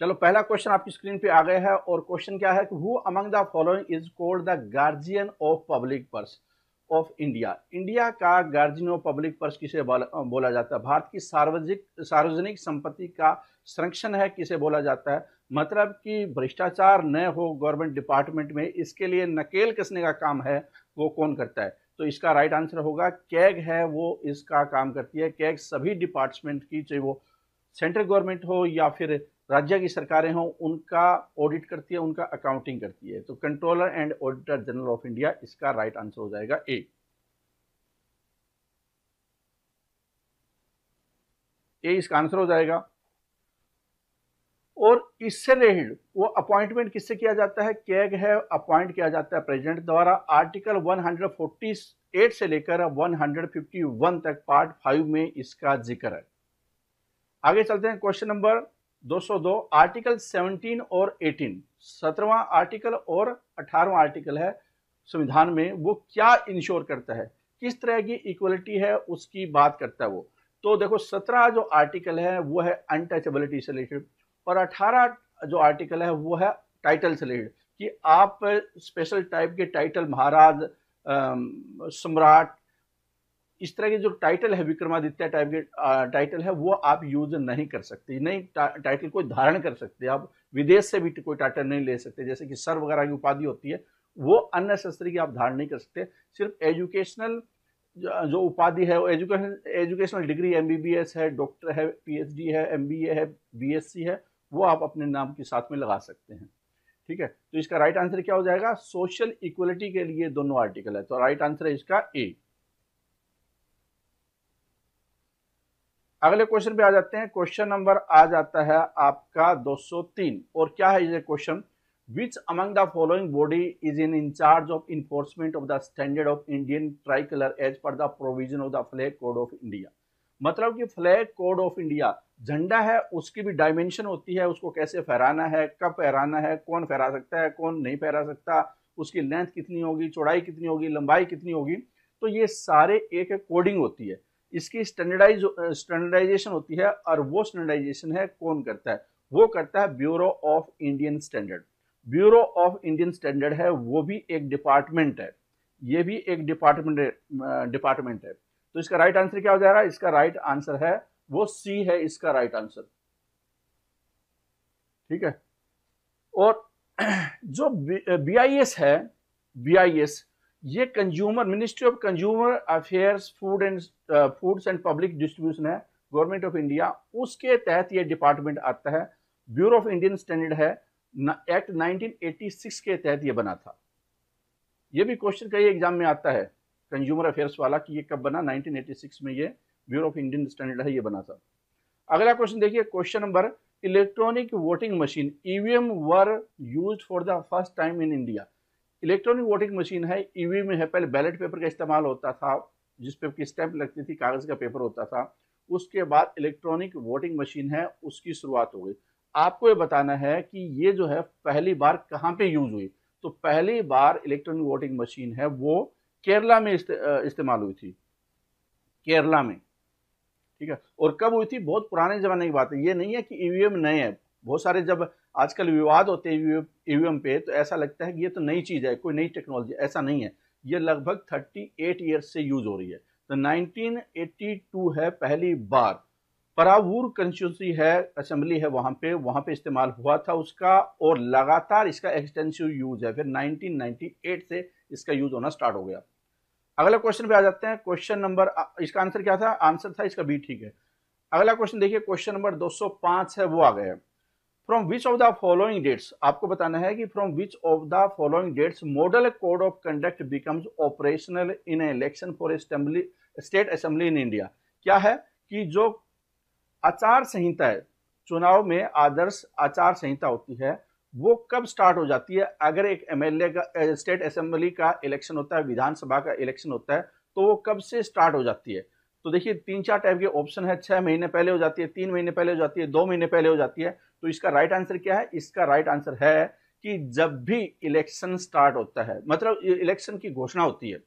चलो पहला क्वेश्चन आपकी स्क्रीन पे आ गया है और क्वेश्चन क्या है कि who among the following is called the guardian of public purse of India. India का गार्जियन ऑफ पब्लिक पर्स किसे बोला जाता है? भारत की सार्वजनिक संपत्ति का संरक्षण है किसे बोला जाता है? मतलब कि भ्रष्टाचार न हो गवर्नमेंट डिपार्टमेंट में, इसके लिए नकेल कसने का काम है वो कौन करता है? तो इसका राइट आंसर होगा कैग है, वो इसका काम करती है। कैग सभी डिपार्टमेंट की, चाहे वो सेंट्रल गवर्नमेंट हो या फिर राज्य की सरकारें हों, उनका ऑडिट करती है, उनका अकाउंटिंग करती है। तो controller and auditor general of India, इसका राइट आंसर हो जाएगा ए। इसका आंसर हो जाएगा। और इससे रिलेटेड वो अपॉइंटमेंट किससे किया जाता है? कैग है, अपॉइंट किया जाता है प्रेसिडेंट द्वारा। आर्टिकल 148 से लेकर 151 तक पार्ट 5 में इसका जिक्र है। आगे चलते हैं क्वेश्चन नंबर 202। आर्टिकल 17 और 18, 17वां आर्टिकल और 18वां आर्टिकल है संविधान में, वो क्या इंश्योर करता है, किस तरह की इक्वलिटी है उसकी बात करता है वो। तो देखो 17 जो आर्टिकल है वो है अनटचेबिलिटी से रिलेटेड, और 18 जो आर्टिकल है वो है टाइटल से रिलेटेड, कि आप स्पेशल टाइप के टाइटल, महाराज, सम्राट, इस तरह के जो टाइटल है, विक्रमादित्य टाइप के टाइटल है, वो आप यूज नहीं कर सकते। नहीं टाइटल कोई धारण कर सकते, आप विदेश से भी कोई टाइटल नहीं ले सकते, जैसे कि सर वगैरह की उपाधि होती है, वो अननेसेसरी की आप धारण नहीं कर सकते। सिर्फ एजुकेशनल जो उपाधि है, वो एजुकेशनल डिग्री, एमबीबीएस है, डॉक्टर है, पीएचडी है, एमबीए है, बीएससी है, वो आप अपने नाम के साथ में लगा सकते हैं। ठीक है, तो इसका राइट आंसर क्या हो जाएगा? सोशल इक्वलिटी के लिए दोनों आर्टिकल है, तो राइट आंसर है इसका ए। अगले क्वेश्चन पे आ जाते हैं। क्वेश्चन नंबर आ जाता है आपका 203, और क्या है ये question? Which among the following body is in charge of enforcement of the standard of Indian tricolour as per the provision of the flag code of India. मतलब कि फ्लैग कोड ऑफ इंडिया, झंडा है, उसकी भी dimension होती है, उसको कैसे फहराना है, कब फहराना है, कौन फहरा सकता है, कौन नहीं फहरा सकता, उसकी लेंथ कितनी होगी, चौड़ाई कितनी होगी, लंबाई कितनी होगी, तो ये सारे एक कोडिंग होती है, इसकी स्टैंडर्डाइजेशन होती है। और वो स्टैंडर्डाइजेशन है कौन करता है? वो करता है bureau of Indian standard. Bureau of Indian standard है, वो भी एक डिपार्टमेंट है, ये भी एक डिपार्टमेंट है। तो इसका राइट आंसर क्या हो जाएगा? इसका राइट आंसर है वो सी है, इसका राइट आंसर। ठीक है, और जो बीआईएस है, बीआईएस ये consumer, ministry of consumer affairs, foods and public distribution है, गवर्नमेंट ऑफ इंडिया, उसके तहत ये डिपार्टमेंट आता है। ब्यूरो ऑफ इंडियन स्टैंडर्ड है, एक्ट 1986 के तहत ये बना था। ये भी क्वेश्चन कई एग्जाम में आता है, कंज्यूमर अफेयर्स वाला, कि ये कब बना? 1986 में ये ब्यूरो ऑफ इंडियन स्टैंडर्ड है, ये बना था। अगला क्वेश्चन देखिए, question number, electronic voting machine EVM were used for the first time in India. Electronic voting machine है, ईवीएम है, पहले बैलेट पेपर का इस्तेमाल होता था, जिस पे की स्टैंप लगती थी, कागज का पेपर होता था। उसके बाद इलेक्ट्रॉनिक वोटिंग मशीन है, उसकी शुरुआत हो गई। आपको ये बताना है कि ये जो है पहली बार कहाँ पे यूज हुई। तो पहली बार इलेक्ट्रॉनिक वोटिंग मशीन है वो केरला में इस्तेमाल हुई थी, केरला में। ठीक है, और कब हुई थी? बहुत पुराने जमाने की बात है, ये नहीं है कि ईवीएम नए हैं। बहुत सारे जब आजकल विवाद होते हैं ईवीएम पे, तो ऐसा लगता है कि ये तो नई चीज है, कोई नई टेक्नोलॉजी, ऐसा नहीं है। ये लगभग 38 ईयर्स से यूज हो रही है। तो 1982 है पहली बार, परावूर कंस्टिट्यूंसी है, असेंबली है, वहां पे इस्तेमाल हुआ था उसका, और लगातार इसका एक्सटेंसिव यूज है। फिर 1998 से इसका यूज होना स्टार्ट हो गया। अगला क्वेश्चन पे आ जाते हैं। क्वेश्चन नंबर, इसका आंसर क्या था? आंसर था इसका बी, ठीक है। अगला क्वेश्चन देखिए, क्वेश्चन नंबर 205 है, वो आ गया है। From which of the following dates, आपको बताना है कि from which of the following dates model code of conduct becomes operational in election for state assembly in India. क्या है कि जो आचार संहिता है, चुनाव में आदर्श आचार संहिता होती है, वो कब स्टार्ट हो जाती है? अगर एक एमएलए का, स्टेट असेंबली का इलेक्शन होता है, विधानसभा का इलेक्शन होता है, तो वो कब से स्टार्ट हो जाती है? तो देखिए 3-4 टाइप के ऑप्शन है। 6 महीने पहले हो जाती है, 3 महीने पहले हो जाती है, 2 महीने पहले हो जाती है। तो इसका राइट आंसर क्या है? इसका राइट आंसर है कि जब भी इलेक्शन स्टार्ट होता है, मतलब इलेक्शन की घोषणा होती है,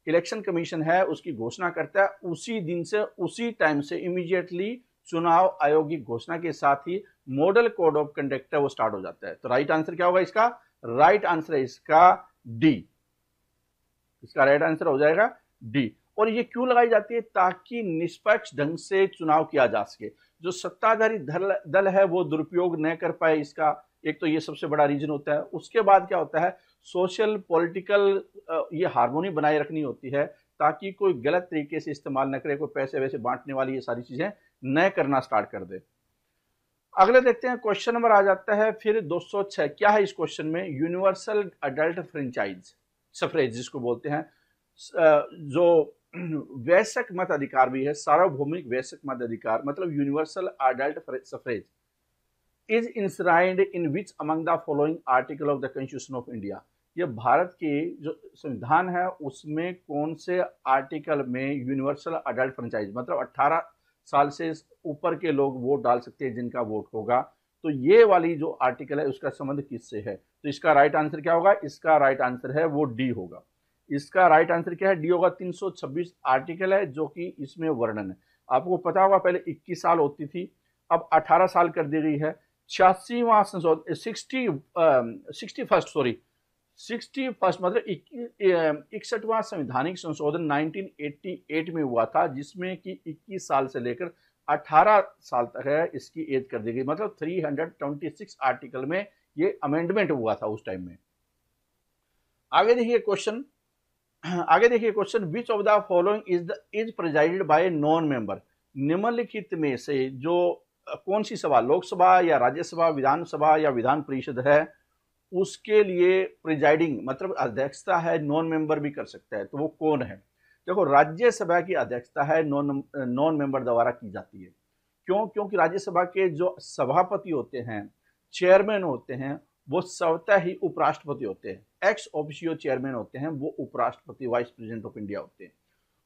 इलेक्शन कमीशन है उसकी घोषणा करता है, उसी दिन से, उसी टाइम से इमीडिएटली चुनाव आयोग की घोषणा के साथ ही मॉडल कोड ऑफ कंडक्ट है वो स्टार्ट हो जाता है। तो राइट आंसर क्या होगा इसका? राइट आंसर है इसका डी। इसका राइट आंसर हो जाएगा डी। और ये क्यों लगाई जाती है? ताकि निष्पक्ष ढंग से चुनाव किया जा सके, जो सत्ताधारी दल है वो दुरुपयोग न कर पाए इसका। एक तो ये सबसे बड़ा रीजन होता है। उसके बाद क्या होता है, सोशल पॉलिटिकल ये हार्मोनी बनाए रखनी होती है ताकि कोई गलत तरीके से इस्तेमाल न करे, कोई पैसे वैसे बांटने वाली ये सारी चीजें न करना स्टार्ट कर दे। अगले देखते हैं, क्वेश्चन नंबर आ जाता है फिर 206। क्या है इस क्वेश्चन में? यूनिवर्सल अडल्ट फ्रेंचाइज सफरेज जिसको बोलते हैं, जो वैश्विक मत अधिकार भी है, सार्वभौमिक वैश्विक मत अधिकार, मतलब universal adult suffrage is enshrined in which among the following article of the constitution of India. ये भारत के जो संविधान है उसमें कौन से आर्टिकल में यूनिवर्सल अडल्ट फ्रेंचाइज, मतलब 18 साल से ऊपर के लोग वोट डाल सकते हैं जिनका वोट होगा, तो ये वाली जो आर्टिकल है उसका संबंध किससे है? तो इसका राइट आंसर क्या होगा? इसका राइट आंसर है वो डी होगा। इसका राइट आंसर क्या है? डी होगा। 326 आर्टिकल है जो कि इसमें वर्णन है। आपको पता होगा पहले 21 साल होती थी, अब 18 साल कर दी गई है। 86वां संशोधन 61st मतलब 61वां संवैधानिक संशोधन 1988 में हुआ था, जिसमें कि 21 साल से लेकर 18 साल तक है इसकी एज कर दी गई, मतलब 326 आर्टिकल में ये अमेंडमेंट हुआ था उस टाइम में। आगे देखिए question, which of the following is presided by non member. निम्नलिखित में से जो कौन सी सभा, लोकसभा या राज्यसभा, विधानसभा या विधान परिषद है, उसके लिए प्रिजाइडिंग मतलब अध्यक्षता है, नॉन मेंबर भी कर सकता है, तो वो कौन है? देखो, राज्यसभा की अध्यक्षता है नॉन मेंबर द्वारा की जाती है। क्यों? क्योंकि राज्यसभा के जो सभापति होते हैं, चेयरमैन होते हैं, वो स्वतः ही उपराष्ट्रपति होते हैं। एक्स ऑफिशियो चेयरमैन होते हैं, वो उपराष्ट्रपति वाइस प्रेसिडेंट ऑफ इंडिया होते हैं,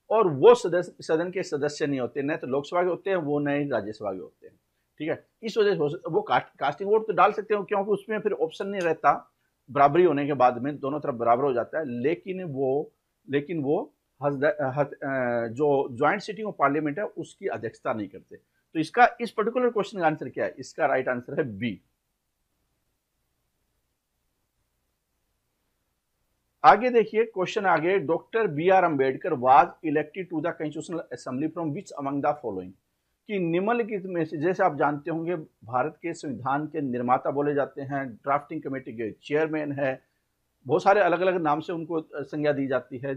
और वो सदन के सदस्य नहीं होते, न तो लोकसभा के होते हैं वो, न ही राज्यसभा के होते हैं। ठीक है, इस वजह से वो कास्टिंग वोट तो डाल सकते हो, क्योंकि उसमें फिर ऑप्शन नहीं रहता, बराबरी होने के बाद में दोनों तरफ बराबर हो जाता है। लेकिन वो जो ज्वाइंट सिटिंग ऑफ पार्लियामेंट है उसकी अध्यक्षता नहीं करते। तो इसका इस पर्टिकुलर क्वेश्चन का आंसर क्या है? इसका राइट आंसर है बी। आगे देखिए क्वेश्चन आगे, doctor B R. Ambedkar was elected to the constitutional assembly from which among the following. कि निम्नलिखित में से, जैसे आप जानते होंगे भारत के संविधान के निर्माता बोले जाते हैं, ड्राफ्टिंग कमेटी के चेयरमैन है, बहुत सारे अलग अलग नाम से उनको संज्ञा दी जाती है।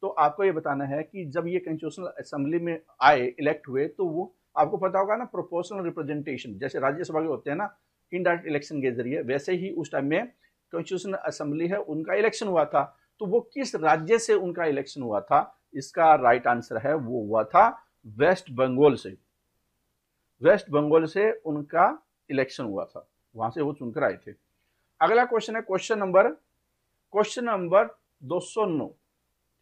तो आपको ये बताना है कि जब ये कॉन्स्टिट्यूशनल असेंबली में आए, इलेक्ट हुए, तो वो आपको पता होगा ना, प्रोपोर्शनल रिप्रेजेंटेशन, जैसे राज्यसभा के होते हैं ना इनडायरेक्ट इलेक्शन के जरिए, वैसे ही उस टाइम में कॉन्स्टिट्यूशनल असेंबली है उनका इलेक्शन हुआ था। तो वो किस राज्य से उनका इलेक्शन हुआ था? इसका राइट आंसर है वो हुआ था वेस्ट बंगाल से। वेस्ट बंगाल से उनका इलेक्शन हुआ था, वहां से वो चुनकर आए थे। अगला क्वेश्चन है क्वेश्चन नंबर 209।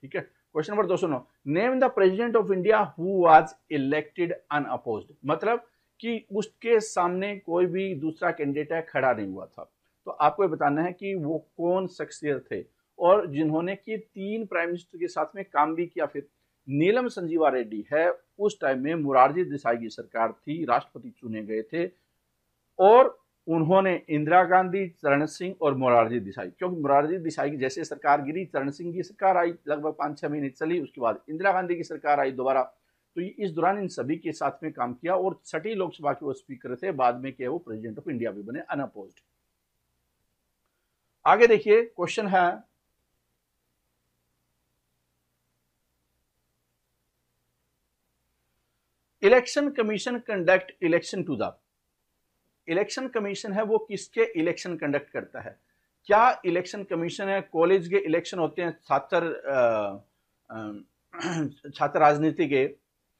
ठीक है, question number 209, name the president of India who was elected unopposed. मतलब कि उसके सामने कोई भी दूसरा कैंडिडेट है खड़ा नहीं हुआ था। तो आपको ये बताना है कि वो कौन शख्सियत थे और जिन्होंने कि 3 प्राइम मिनिस्टर के साथ में काम भी किया। फिर नीलम संजीवा रेड्डी है, उस टाइम में मोरारजी देसाई की सरकार थी, राष्ट्रपति चुने गए थे, और उन्होंने इंदिरा गांधी, चरण सिंह और मोरारजी देसाई, क्योंकि मोरारजी देसाई की जैसे सरकार गिरी, चरण सिंह की सरकार आई, लगभग 5-6 महीने चली, उसके बाद इंदिरा गांधी की सरकार आई दोबारा। तो इस दौरान इन सभी के साथ में काम किया, और 6ठी लोकसभा के वो स्पीकर थे, बाद में क्या वो प्रेसिडेंट ऑफ इंडिया भी बने अनअपोज्ड। आगे देखिए क्वेश्चन है, election commission conduct election to the. Election commission है वो किसके इलेक्शन कंडक्ट करता है? क्या इलेक्शन कमीशन है, कॉलेज के इलेक्शन होते हैं, छात्र राजनीति के,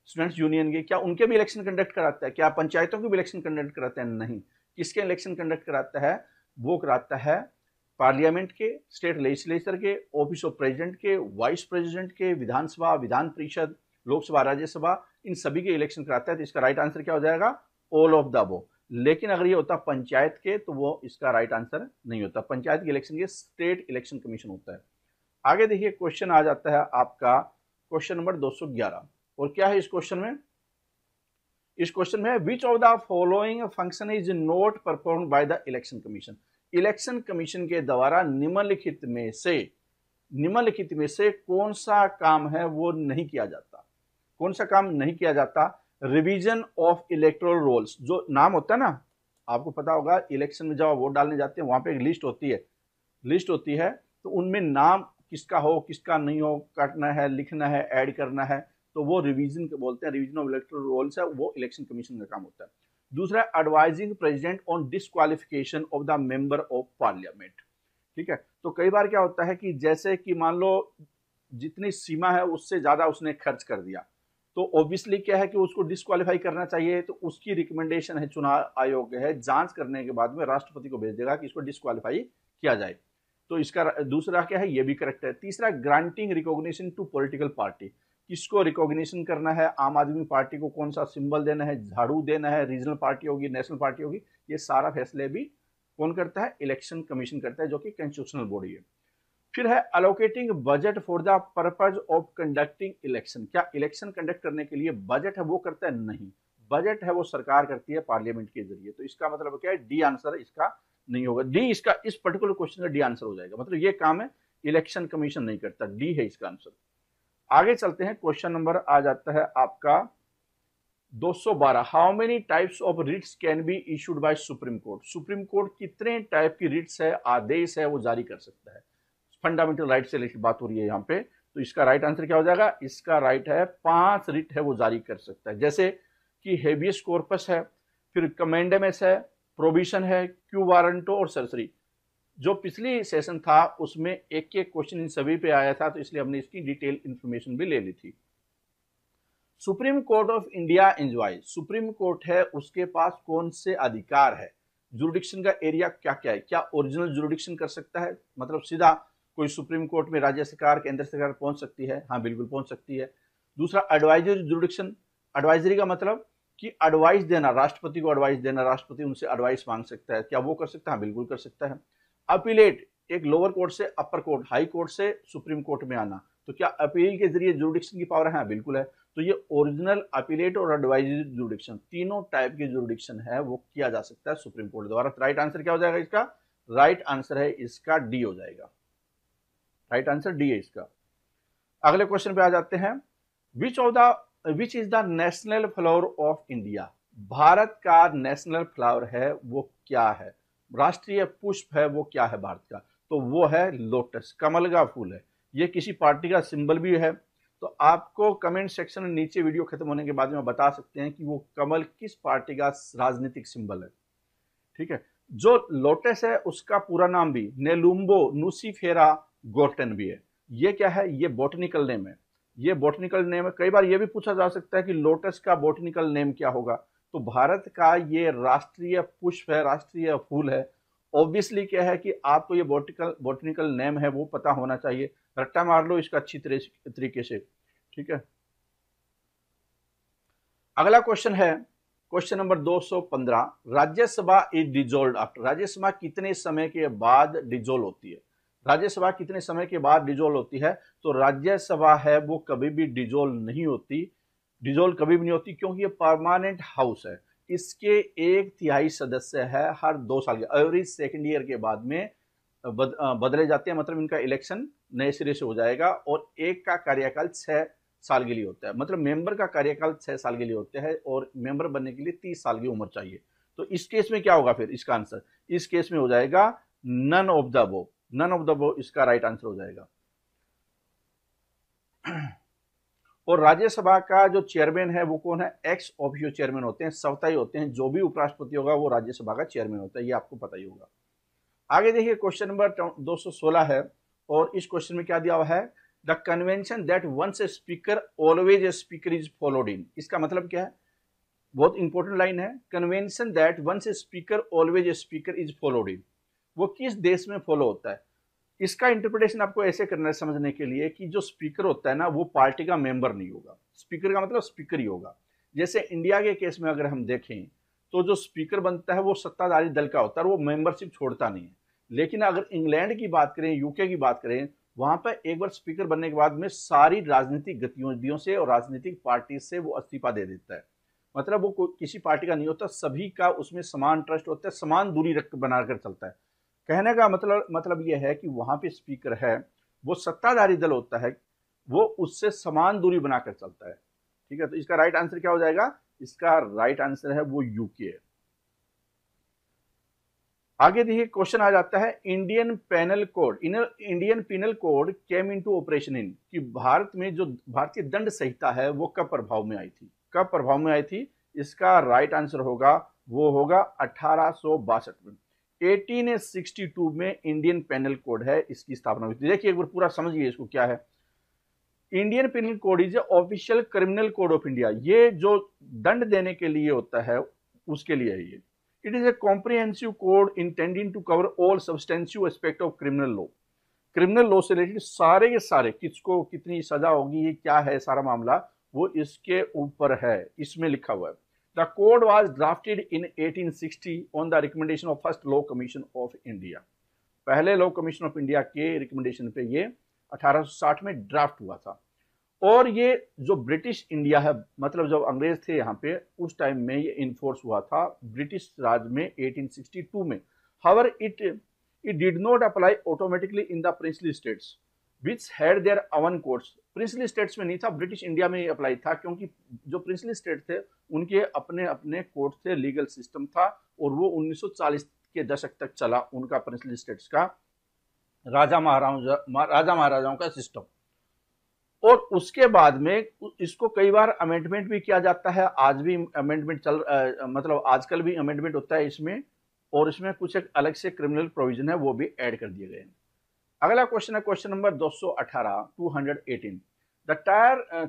स्टूडेंट्स यूनियन के, क्या उनके भी इलेक्शन कंडक्ट कराता है? क्या पंचायतों के भी इलेक्शन कंडक्ट कराता है? नहीं। किसके इलेक्शन कंडक्ट कराता है? वो कराता है पार्लियामेंट के, स्टेट लेजिस्लेचर के, ऑफिस ऑफ प्रेसिडेंट के, वाइस प्रेसिडेंट के, विधानसभा, विधान परिषद, लोकसभा, राज्यसभा, इन सभी के इलेक्शन कराता है। तो इसका राइट आंसर क्या हो जाएगा? All of the above. लेकिन अगर ये होता पंचायत के तो वो इसका राइट आंसर नहीं होता। पंचायत के इलेक्शन के स्टेट इलेक्शन कमीशन होता है। आगे देखिए क्वेश्चन आ जाता है आपका क्वेश्चन नंबर 211, और क्या है इस क्वेश्चन में? इस क्वेश्चन में विच of the following function is not perform by the election commission. Election commission के द्वारा निम्नलिखित में से कौन सा काम है वो नहीं किया जाता। कौन सा काम नहीं किया जाता? Revision of electoral rolls. जो नाम होता है ना, आपको पता होगा इलेक्शन में जब आप वोट डालने जाते हैं वहां पे एक लिस्ट होती है, तो उनमें नाम किसका हो किसका नहीं हो, काटना है, लिखना है, ऐड करना है, तो वो रिवीजन बोलते हैं, रिवीजन ऑफ इलेक्टोरल रोल्स है, वो इलेक्शन कमीशन का काम होता है। दूसरा, advising president on disqualification of the member of parliament. ठीक है, तो कई बार क्या होता है कि जैसे कि मान लो जितनी सीमा है उससे ज्यादा उसने खर्च कर दिया, तो ऑब्वियसली क्या है कि उसको डिस्क्वालीफाई करना चाहिए, तो उसकी रिकमेंडेशन है, चुनाव आयोग है, जांच करने के बाद में राष्ट्रपति को भेज देगा कि इसको डिस्क्वालीफाई किया जाए। तो इसका दूसरा क्या है, ये भी करेक्ट है। तीसरा, granting recognition to political party. किसको रिकॉग्निशन करना है? आम आदमी पार्टी को कौन सा सिंबल देना है, झाड़ू देना है, रीजनल पार्टी होगी, नेशनल पार्टी होगी, ये सारा फैसले भी कौन करता है? इलेक्शन कमीशन करता है, जो कि कॉन्स्टिट्यूशनल बॉडी है। फिर है allocating budget for the purpose of conducting election. क्या इलेक्शन कंडक्ट करने के लिए बजट है वो करता है? नहीं, बजट है वो सरकार करती है पार्लियामेंट के जरिए। तो इसका मतलब क्या है? डी आंसर इसका नहीं होगा। डी इसका इस पर्टिकुलर क्वेश्चन का डी आंसर हो जाएगा, मतलब ये काम है इलेक्शन कमीशन नहीं करता, डी है इसका आंसर। आगे चलते हैं, क्वेश्चन नंबर आ जाता है आपका 212। How many types of writs can be issued by supreme court. Supreme court कितने टाइप की रिट्स है, आदेश है, वो जारी कर सकता है। फंडामेंटल राइट से रिलेटेड बात हो रही है यहाँ पे, तो इसका राइट आंसर क्या हो जाएगा? इसका राइट है 5 रिट है वो जारी कर सकता है, जैसे कि हेबियस कॉर्पस है, फिर कमेंडेमस है, प्रोविशन है, क्यू वारंटो और सरसरी। जो पिछली सेशन था उसमें एक एक क्वेश्चन इन सभी पे आया था, तो इसलिए हमने इसकी डिटेल इंफॉर्मेशन भी ले ली थी। Supreme court of India enjoy, supreme court है उसके पास कौन से अधिकार है? जुरिडिक्शन का एरिया क्या क्या है? क्या ओरिजिनल जुरिडिक्शन कर सकता है, मतलब सीधा कोई सुप्रीम कोर्ट में राज्य सरकार, केंद्र सरकार पहुंच सकती है? हाँ बिल्कुल पहुंच सकती है। दूसरा, एडवाइजरी जुरिडिक्शन। एडवाइजरी का मतलब कि एडवाइस देना, राष्ट्रपति को एडवाइस देना, राष्ट्रपति उनसे एडवाइस मांग सकता है, क्या वो कर सकता है? हाँ बिल्कुल कर सकता है। अपीलेट, एक लोअर कोर्ट से अपर कोर्ट, हाई कोर्ट से सुप्रीम कोर्ट में आना, तो क्या अपील के जरिए जुरिडिक्शन की पावर है? हाँ बिल्कुल है। तो ये ओरिजिनल, अपीलेट और एडवाइजरी जुरिडिक्शन, तीनों टाइप की जुरिडिक्शन है वो किया जा सकता है सुप्रीम कोर्ट द्वारा। राइट आंसर क्या हो जाएगा इसका? राइट आंसर है इसका डी हो जाएगा, राइट आंसर डी है इसका। अगले क्वेश्चन पे आ जाते हैं, which is the national flower of India. Bharat का नेशनल फ्लावर है वो क्या है? राष्ट्रीय पुष्प है वो क्या है भारत का? तो वो है लोटस, कमल का फूल है। ये किसी पार्टी का सिंबल भी है, तो आपको कमेंट सेक्शन में नीचे वीडियो खत्म होने के बाद में बता सकते हैं कि वो कमल किस पार्टी का राजनीतिक सिंबल है। ठीक है, जो लोटस है उसका पूरा नाम भी नेलुम्बो नुसिफेरा गोर्टन भी है। ये क्या है? ये बॉटनिकल नेम है, ये बॉटनिकल नेम है। कई बार ये भी पूछा जा सकता है कि लोटस का बॉटनिकल नेम क्या होगा, तो भारत का ये राष्ट्रीय पुष्प है, राष्ट्रीय फूल है। ऑब्वियसली क्या है कि आपको ये बॉटनिकल नेम है वो पता होना चाहिए, रट्टा मार लो इसका अच्छी तरीके से। ठीक है, अगला क्वेश्चन है question number 215। Rajya Sabha is dissolve after. Rajya Sabha कितने समय के बाद डिजोल्व होती है? राज्यसभा कितने समय के बाद डिजोल्व होती है? तो राज्यसभा है वो कभी भी डिजोल्व नहीं होती, डिजोल्व कभी भी नहीं होती, क्योंकि ये परमानेंट हाउस है। इसके 1/3 सदस्य है हर 2 साल के एवरेज सेकेंड ईयर के बाद में बदले जाते हैं, मतलब इनका इलेक्शन नए सिरे से हो जाएगा। और एक का कार्यकाल 6 साल के लिए होता है, मतलब मेंबर का कार्यकाल 6 साल के लिए होता है, और मेंबर बनने के लिए 30 साल की उम्र चाहिए। तो इस केस में क्या होगा फिर इसका आंसर? इस केस में हो जाएगा none of the above, none of the above इसका राइट आंसर हो जाएगा। और राज्यसभा का जो चेयरमैन है वो कौन है? एक्स ऑफिशियो चेयरमैन होते हैं, स्वतः होते हैं। जो भी उपराष्ट्रपति होगा वो राज्यसभा का चेयरमैन होता है, ये आपको पता ही होगा। आगे देखिए, क्वेश्चन नंबर 216 है, और इस क्वेश्चन में क्या दिया हुआ है? The convention that once a speaker always a speaker is followed in. इसका मतलब क्या है? बहुत इंपॉर्टेंट लाइन है, convention that once a speaker always a speaker is followed in. वो किस देश में फॉलो होता है? इसका इंटरप्रिटेशन आपको ऐसे करना है समझने के लिए कि जो स्पीकर होता है ना वो पार्टी का मेंबर नहीं होगा, स्पीकर का मतलब स्पीकर ही होगा। जैसे इंडिया के केस में अगर हम देखें तो जो स्पीकर बनता है वो सत्ताधारी दल का होता है, वो मेंबरशिप छोड़ता नहीं है। लेकिन अगर इंग्लैंड की बात करें, यूके की बात करें, वहां पर एक बार स्पीकर बनने के बाद में सारी राजनीतिक गतिविधियों से और राजनीतिक पार्टी से वो इस्तीफा दे देता है। मतलब वो किसी पार्टी का नहीं होता, सभी का उसमें समान ट्रस्ट होता है, समान दूरी रख बनाकर चलता है। कहने का मतलब ये है कि वहां पे स्पीकर है, वो सत्ताधारी दल होता है, वो उससे समान दूरी बनाकर चलता है। ठीक है, तो इसका राइट आंसर क्या हो जाएगा? इसका राइट आंसर है वो यूके है। आगे देखिए क्वेश्चन आ जाता है, Indian penal code came into operation in, कि भारत में जो भारतीय दंड संहिता है वो कब प्रभाव में आई थी? कब प्रभाव में आई थी? इसका राइट आंसर होगा वो होगा 1862 में। 1862 में इंडियन पेनल कोड है, इसकी स्थापना हुई थी। देखिए एक बार पूरा समझिए इसको क्या है। Indian penal code is official criminal code of India. ये जो दंड देने के लिए होता है उसके लिए है ये। It is a comprehensive code intending to cover all substantive aspect of criminal law. Criminal law से रिलेटेड सारे के सारे, किसको कितनी सजा होगी, ये क्या है सारा मामला, वो इसके ऊपर है, इसमें लिखा हुआ है। The code was drafted in 1860 on the recommendation of first law commission of India. पहले लॉ कमीशन ऑफ इंडिया के रिकमेंडेशन पे ये 1860 में ड्राफ्ट हुआ था। और ये जो ब्रिटिश इंडिया है, मतलब जब अंग्रेज थे यहाँ पे, उस टाइम में ये इन्फोर्स हुआ था ब्रिटिश राज में 1862 में। However it did not apply automatically in the princely states which had their own courts. Princely states में नहीं था, ब्रिटिश इंडिया में अप्लाई था, क्योंकि जो प्रिंसली स्टेट थे उनके अपने अपने कोर्ट थे, लीगल सिस्टम था, और वो 1940 के दशक तक चला उनका प्रिंसली स्टेट्स का राजा महाराजाओं का सिस्टम। और उसके बाद में इसको कई बार अमेंडमेंट भी किया जाता है, आज भी अमेंडमेंट मतलब आजकल भी अमेंडमेंट होता है इसमें, और इसमें कुछ एक अलग से क्रिमिनल प्रोविजन है वो भी ऐड कर दिए गए हैं। अगला क्वेश्चन है question number 218 the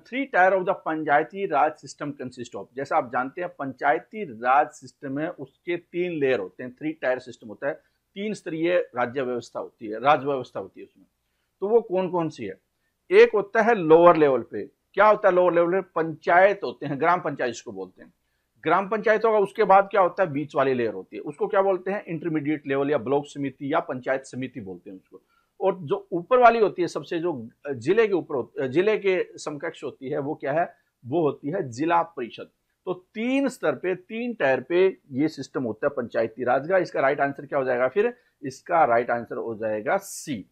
three tier of the panchayati raj system consist of. जैसा आप जानते हैं पंचायती राज सिस्टम है, उसके 3 लेयर होते हैं, 3 टायर सिस्टम होता है, 3 स्तरीय राज्य व्यवस्था होती है, राज व्यवस्था होती है उसमें। तो वो कौन कौन सी है? एक होता है लोअर लेवल पे। क्या होता है लोअर लेवल पे? पंचायत होते हैं, ग्राम पंचायत जिसको बोलते हैं, ग्राम पंचायत होगा। उसके बाद क्या होता है? बीच वाली लेयर होती है, उसको क्या बोलते हैं? इंटरमीडिएट लेवल या ब्लॉक समिति या पंचायत समिति बोलते हैं उसको। और जो ऊपर वाली होती है, सबसे जो जिले के ऊपर, जिले के समकक्ष होती है, वो क्या है? वो होती है जिला परिषद। तो 3 स्तर पे, 3 टायर पे ये सिस्टम होता है पंचायती राज का। इसका राइट आंसर क्या हो जाएगा फिर? इसका राइट आंसर हो जाएगा सी।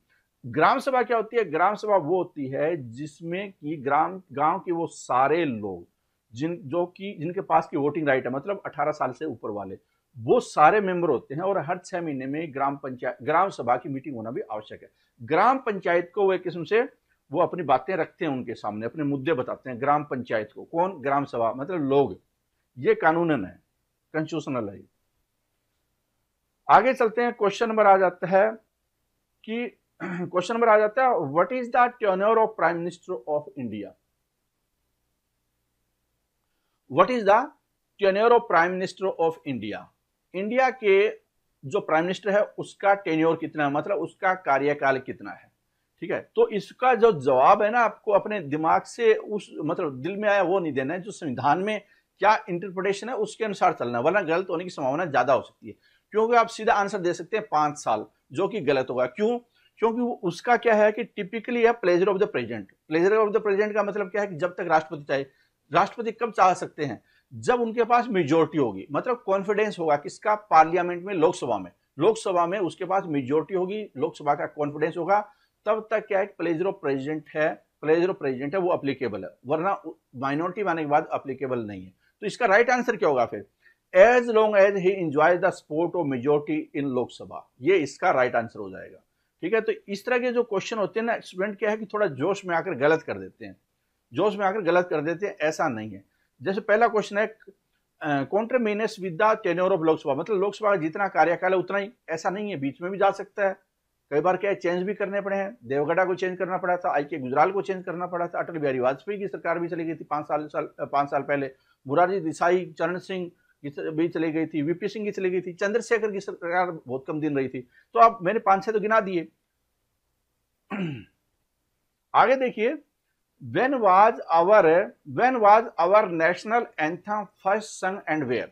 ग्राम सभा क्या होती है? ग्राम सभा वो होती है जिसमें कि गांव के वो सारे लोग जिनके पास की वोटिंग राइट है, मतलब 18 साल से ऊपर वाले, वो सारे मेंबर होते हैं। और हर 6 महीने में ग्राम सभा की मीटिंग होना भी आवश्यक है। ग्राम पंचायत को वो एक किस्म से वो अपनी बातें रखते हैं, उनके सामने अपने मुद्दे बताते हैं। ग्राम पंचायत को कौन? ग्राम सभा, मतलब लोग। ये कानूनन है, कॉन्स्टिट्यूशनल है। आगे चलते हैं, क्वेश्चन नंबर आ जाता है what is the tenure of prime minister of India? What is the tenure of prime minister of India? India के जो प्राइम मिनिस्टर है उसका टेन्योर कितना है, मतलब उसका कार्यकाल कितना है? ठीक है, तो इसका जो जवाब है ना, आपको अपने दिमाग से उस मतलब दिल में आया वो नहीं देना है, जो संविधान में क्या इंटरप्रिटेशन है उसके अनुसार चलना है, वरना गलत होने की संभावना ज्यादा हो सकती है। क्योंकि आप सीधा आंसर दे सकते हैं 5 साल, जो कि गलत होगा। क्यों? क्योंकि उसका क्या है कि टिपिकली है pleasure of the president. Pleasure of the president का मतलब क्या है कि जब तक राष्ट्रपति चाहे, राष्ट्रपति कब चाह सकते हैं? जब उनके पास मेजोरिटी होगी, मतलब कॉन्फिडेंस होगा किसका? पार्लियामेंट में, लोकसभा में उसके पास मेजोरिटी होगी, लोकसभा का कॉन्फिडेंस होगा, तब तक क्या है? प्लेजर ऑफ प्रेसिडेंट है वो अप्लीकेबल है, वरना माइनॉरिटी आने के बाद अप्लीकेबल नहीं है। तो इसका राइट आंसर क्या होगा फिर? As long as he enjoys the support of majority in Lok Sabha, ये इसका राइट आंसर हो जाएगा। ठीक है, तो इस तरह के जो क्वेश्चन होते हैं ना, स्टूडेंट क्या है कि थोड़ा जोश में आकर गलत कर देते हैं, ऐसा नहीं है। जैसे पहला क्वेश्चन है coterminous with the tenure of Lok Sabha, मतलब लोकसभा का जितना कार्यकाल है उतना ही, ऐसा नहीं है, बीच में भी जा सकता है। कई बार क्या है, चेंज भी करने पड़े हैं। देवगढ़ा को चेंज करना पड़ा था, आई.के. गुजराल को चेंज करना पड़ा था, अटल बिहारी वाजपेयी की सरकार भी चली गई थी 5 साल पहले, मुरारजी देसाई, चरण सिंह भी चली गई थी, वीपी सिंह की चली गई थी, चंद्रशेखर की सरकार बहुत कम दिन रही थी। तो आप मैंने 5-6 तो गिना दिए। आगे देखिए, when was our national anthem first sung and where?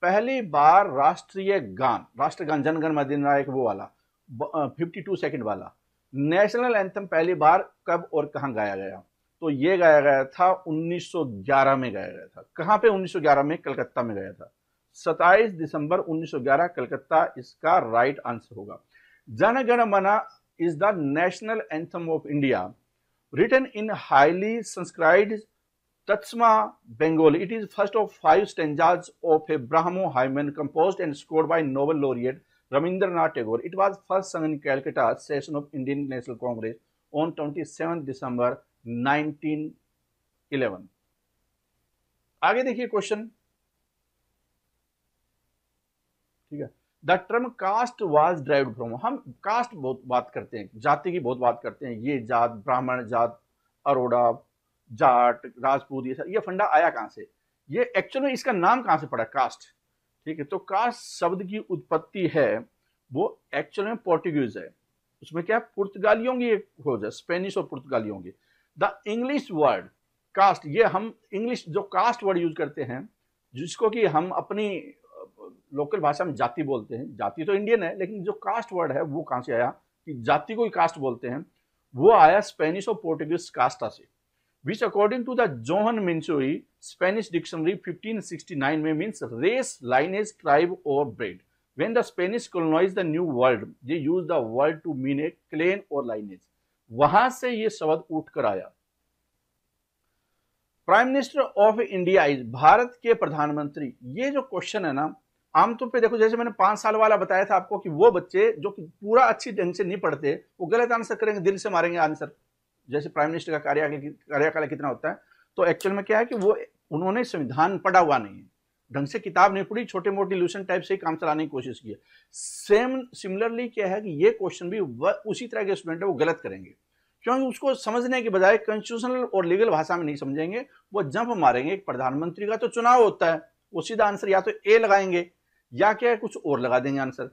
पहली बार राष्ट्रगान जनगण मन अधिनायक वो वाला 52 सेकंड वाला नेशनल एंथम पहली बार कब और कहां गाया गया? तो ये गाया गया था 1911 में गाया गया था। कहां पे? 1911 में कलकत्ता में गया था। 27 दिसंबर 1911 कलकत्ता इसका राइट आंसर होगा। जन गण मन is the national anthem of India, written in highly transcribed Tatsma Bengali. It is first of 5 stanzas of a Brahmo hymn composed and scored by Nobel laureate Rabindranath Tagore. It was first sung in Calcutta session of Indian National Congress on 27 December 1911. आगे देखिए क्वेश्चन, ठीक है। The term caste was derived from, हम caste बहुत बात करते हैं, जाति की बहुत बात करते हैं, ये जात, ब्राह्मण जात, अरोड़ा, जाट, राजपूत, ये फंडा आया कहां से? ये एक्चुअली में इसका नाम कहां से पड़ा? कास्ट, ठीक है। तो कास्ट शब्द की उत्पत्ति है वो एक्चुअली में पोर्टुगीज है। उसमें क्या, पुर्तगालियों की एक खोज है, स्पेनिश और पुर्तगालियों की। द इंग्लिश वर्ड कास्ट, ये हम इंग्लिश जो कास्ट वर्ड यूज करते हैं, जिसको कि हम अपनी लोकल भाषा में जाति बोलते हैं, जाति तो इंडियन है, लेकिन जो कास्ट वर्ड है वो कहां से आया कि जाति को ही कास्ट बोलते हैं, वो आया स्पेनिश और पोर्टुगीज कास्टा से, which according to the Johann Minsuri Spanish Dictionary 1569 में means race, lineage, tribe or breed. When the Spanish colonized the New World, they used the word to mean a clan or lineage. वहां से ये शब्द उठकर आया। Prime minister of India is, Bharat के प्रधानमंत्री, ये जो क्वेश्चन है ना, आमतौर पे देखो, जैसे मैंने 5 साल वाला बताया था आपको कि वो बच्चे जो कि पूरा अच्छी ढंग से नहीं पढ़ते वो गलत आंसर करेंगे, दिल से मारेंगे आंसर। जैसे प्राइम मिनिस्टर का कार्यकाल कितना होता है, तो एक्चुअल में क्या है कि वो उन्होंने संविधान पढ़ा हुआ नहीं है, ढंग से किताब नहीं पढ़ी, छोटे मोटे इल्यूशन टाइप से ही काम चलाने की कोशिश की है। सिमिलरली क्या है कि ये क्वेश्चन भी उसी तरह के स्टूडेंट है वो गलत करेंगे, क्योंकि उसको समझने के बजाय कॉन्स्टिट्यूशनल और लीगल भाषा में नहीं समझेंगे, वो जंप मारेंगे। प्रधानमंत्री का तो चुनाव होता है, वो सीधा आंसर या तो ए लगाएंगे या क्या कुछ और लगा देंगे आंसर।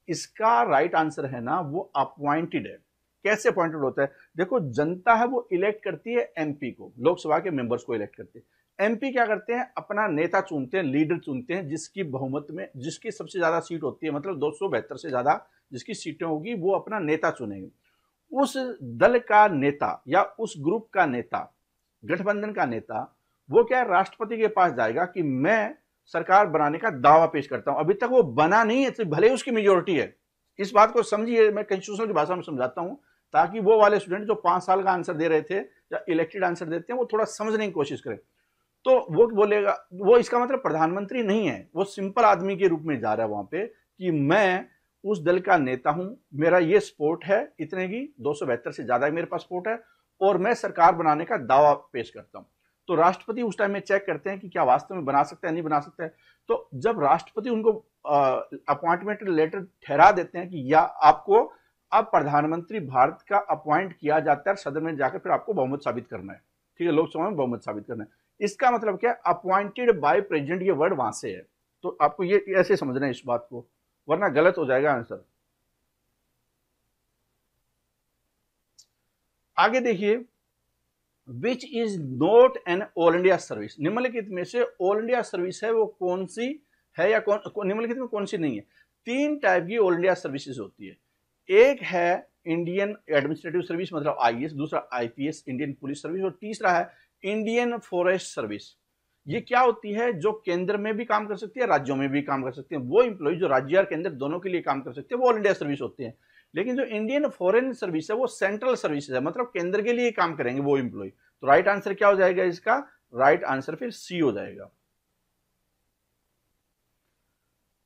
इसका राइट आंसर है ना वो अपॉइंटेड है। कैसे अपॉइंटेड होता है? देखो, जनता है वो इलेक्ट करती है एमपी को, लोकसभा के मेंबर्स को इलेक्ट करते हैं। एमपी क्या करते हैं? अपना नेता चुनते हैं, लीडर चुनते हैं, जिसकी बहुमत में जिसकी सबसे ज्यादा सीट होती है, मतलब 272 से ज्यादा जिसकी सीटें होगी वो अपना नेता चुनेंगे। उस दल का नेता या उस ग्रुप का नेता, गठबंधन का नेता, वो क्या है, राष्ट्रपति के पास जाएगा कि मैं सरकार बनाने का दावा पेश करता हूं। अभी तक वो बना नहीं है, तो भले ही उसकी मेजोरिटी है। इस बात को समझिए, मैं कॉन्स्टिट्यूशन की भाषा में समझाता हूं ताकि वो वाले स्टूडेंट जो 5 साल का आंसर दे रहे थे या इलेक्टेड आंसर देते हैं वो थोड़ा समझने की कोशिश करें। तो वो बोलेगा, वो इसका मतलब प्रधानमंत्री नहीं है, वो सिंपल आदमी के रूप में जा रहा है वहां पे कि मैं उस दल का नेता हूं, मेरा ये सपोर्ट है, इतने की 272 से ज्यादा मेरे पास सपोर्ट है और मैं सरकार बनाने का दावा पेश करता हूं। तो राष्ट्रपति उस टाइम में चेक करते हैं कि क्या वास्तव में बना सकता है, नहीं बना सकता है। तो जब राष्ट्रपति उनको अपॉइंटमेंट लेटर ठहरा देते हैं कि या आपको अब प्रधानमंत्री भारत का अपॉइंट किया जाता है, सदन में जाकर फिर आपको बहुमत साबित करना है, ठीक है, लोकसभा में बहुमत साबित करना है। इसका मतलब क्या है? अपॉइंटेड बाय प्रेसिडेंट, ये वर्ड वहां से है। तो आपको ये ऐसे समझना है इस बात को, वरना गलत हो जाएगा आंसर। आगे देखिए, which is not an all India service, निम्नलिखित में से ऑल इंडिया सर्विस है वो कौन सी है या निम्नलिखित में कौन सी नहीं है? 3 टाइप की ऑल इंडिया सर्विसेज होती है। एक है इंडियन एडमिनिस्ट्रेटिव सर्विस, मतलब आईएएस, दूसरा आईपीएस, इंडियन पुलिस सर्विस, और तीसरा है इंडियन फॉरेस्ट सर्विस। ये क्या होती है? जो केंद्र में भी काम कर सकती है, राज्यों में भी काम कर सकते हैं। वो इंप्लॉय जो राज्य और केंद्र दोनों के लिए काम कर सकते हैं वो ऑल इंडिया सर्विस होते हैं। लेकिन जो इंडियन फॉरेन सर्विस है वो सेंट्रल सर्विस है, मतलब केंद्र के लिए काम करेंगे वो इंप्लॉय। तो राइट आंसर क्या हो जाएगा इसका? राइट आंसर फिर सी हो जाएगा।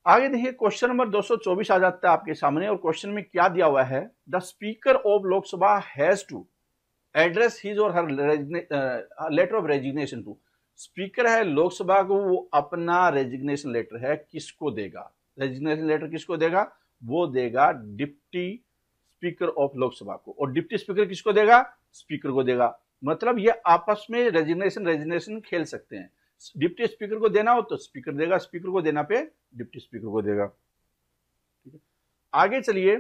आगे देखिए, क्वेश्चन नंबर 224 आ जाता है आपके सामने, और क्वेश्चन में क्या दिया हुआ है? The speaker of Lok Sabha has to address his or her letter of resignation to. Speaker है लोकसभा को, वो अपना रेजिग्नेशन लेटर है किसको देगा? रेजिग्नेशन लेटर किसको देगा? वो देगा डिप्टी स्पीकर ऑफ लोकसभा को। और डिप्टी स्पीकर किसको देगा? स्पीकर को देगा। मतलब ये आपस में रेजिग्नेशन खेल सकते हैं। डिप्टी स्पीकर को देना हो तो स्पीकर देगा, स्पीकर को देना पे डिप्टी स्पीकर को देगा। ठीक है, आगे चलिए।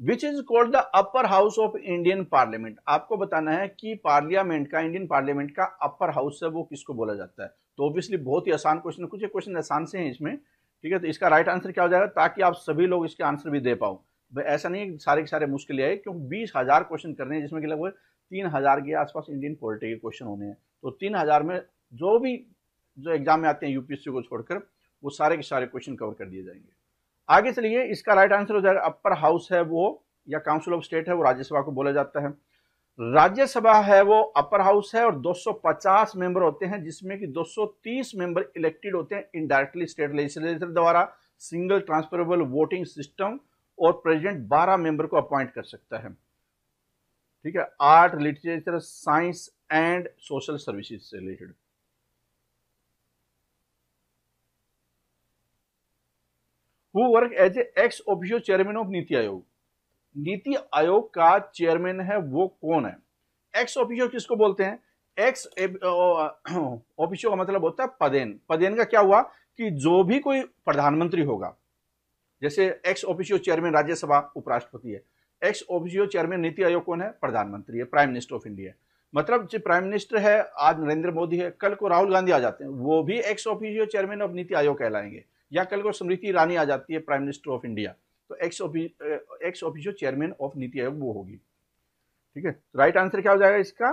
Which is called the upper house of Indian parliament. आपको बताना है कि पार्लियामेंट का, इंडियन पार्लियामेंट का अपर हाउस है वो किसको बोला जाता है। तो ऑब्वियसली बहुत ही आसान क्वेश्चन है, कुछ क्वेश्चन आसान से हैं इसमें। ठीक है, तो इसका राइट आंसर क्या हो जाएगा, ताकि आप सभी लोग इसके आंसर भी दे पाओ। ऐसा नहीं है सारे के सारे मुश्किल आए, क्योंकि 20,000 क्वेश्चन करने हैं, जिसमें कि लगभग 3,000 के आसपास इंडियन पॉलिटी के क्वेश्चन होने हैं। तो 3,000 में जो एग्जाम में आते हैं यूपीएससी को छोड़कर, वो सारे के सारे क्वेश्चन कवर कर दिए जाएंगे। आगे चलिए, इसका राइट आंसर हो जाएगा अपर हाउस है वो, या काउंसिल ऑफ स्टेट है वो, राज्यसभा को बोला जाता है। राज्यसभा है वो अपर हाउस है, और 250 मेंबर होते हैं, जिसमें कि 230 मेंबर इलेक्टेड होते हैं इनडायरेक्टली स्टेट लेजिस्लेचर द्वारा, सिंगल ट्रांसफरेबल वोटिंग सिस्टम, और प्रेसिडेंट 12 मेंबर को अपॉइंट कर सकता है। ठीक है, art, literature, science and social services से related. Who work as a ex officio chairman of NITI Aayog. NITI Aayog का चेयरमैन है वो कौन है? एक्स ऑफिशियो किसको बोलते हैं? एक्स ऑफिशियो का मतलब होता है पदेन। पदेन का क्या हुआ कि जो भी कोई प्रधानमंत्री होगा, जैसे एक्स ऑफिशियो चेयरमैन राज्यसभा उपराष्ट्रपति है, x officio chairman NITI Aayog कौन है? प्रधानमंत्री है, प्राइम मिनिस्टर ऑफ इंडिया। मतलब जो प्राइम मिनिस्टर है आज नरेंद्र मोदी है, कल को राहुल गांधी आ जाते हैं, वो भी x officio chairman of NITI आयोग कहलाएंगे। या कल को स्मृति ईरानी आ जाती है, प्राइम मिनिस्टर ऑफ इंडिया, तो x officio chairman of NITI आयोग वो होगी। ठीक है, राइट आंसर क्या हो जाएगा इसका?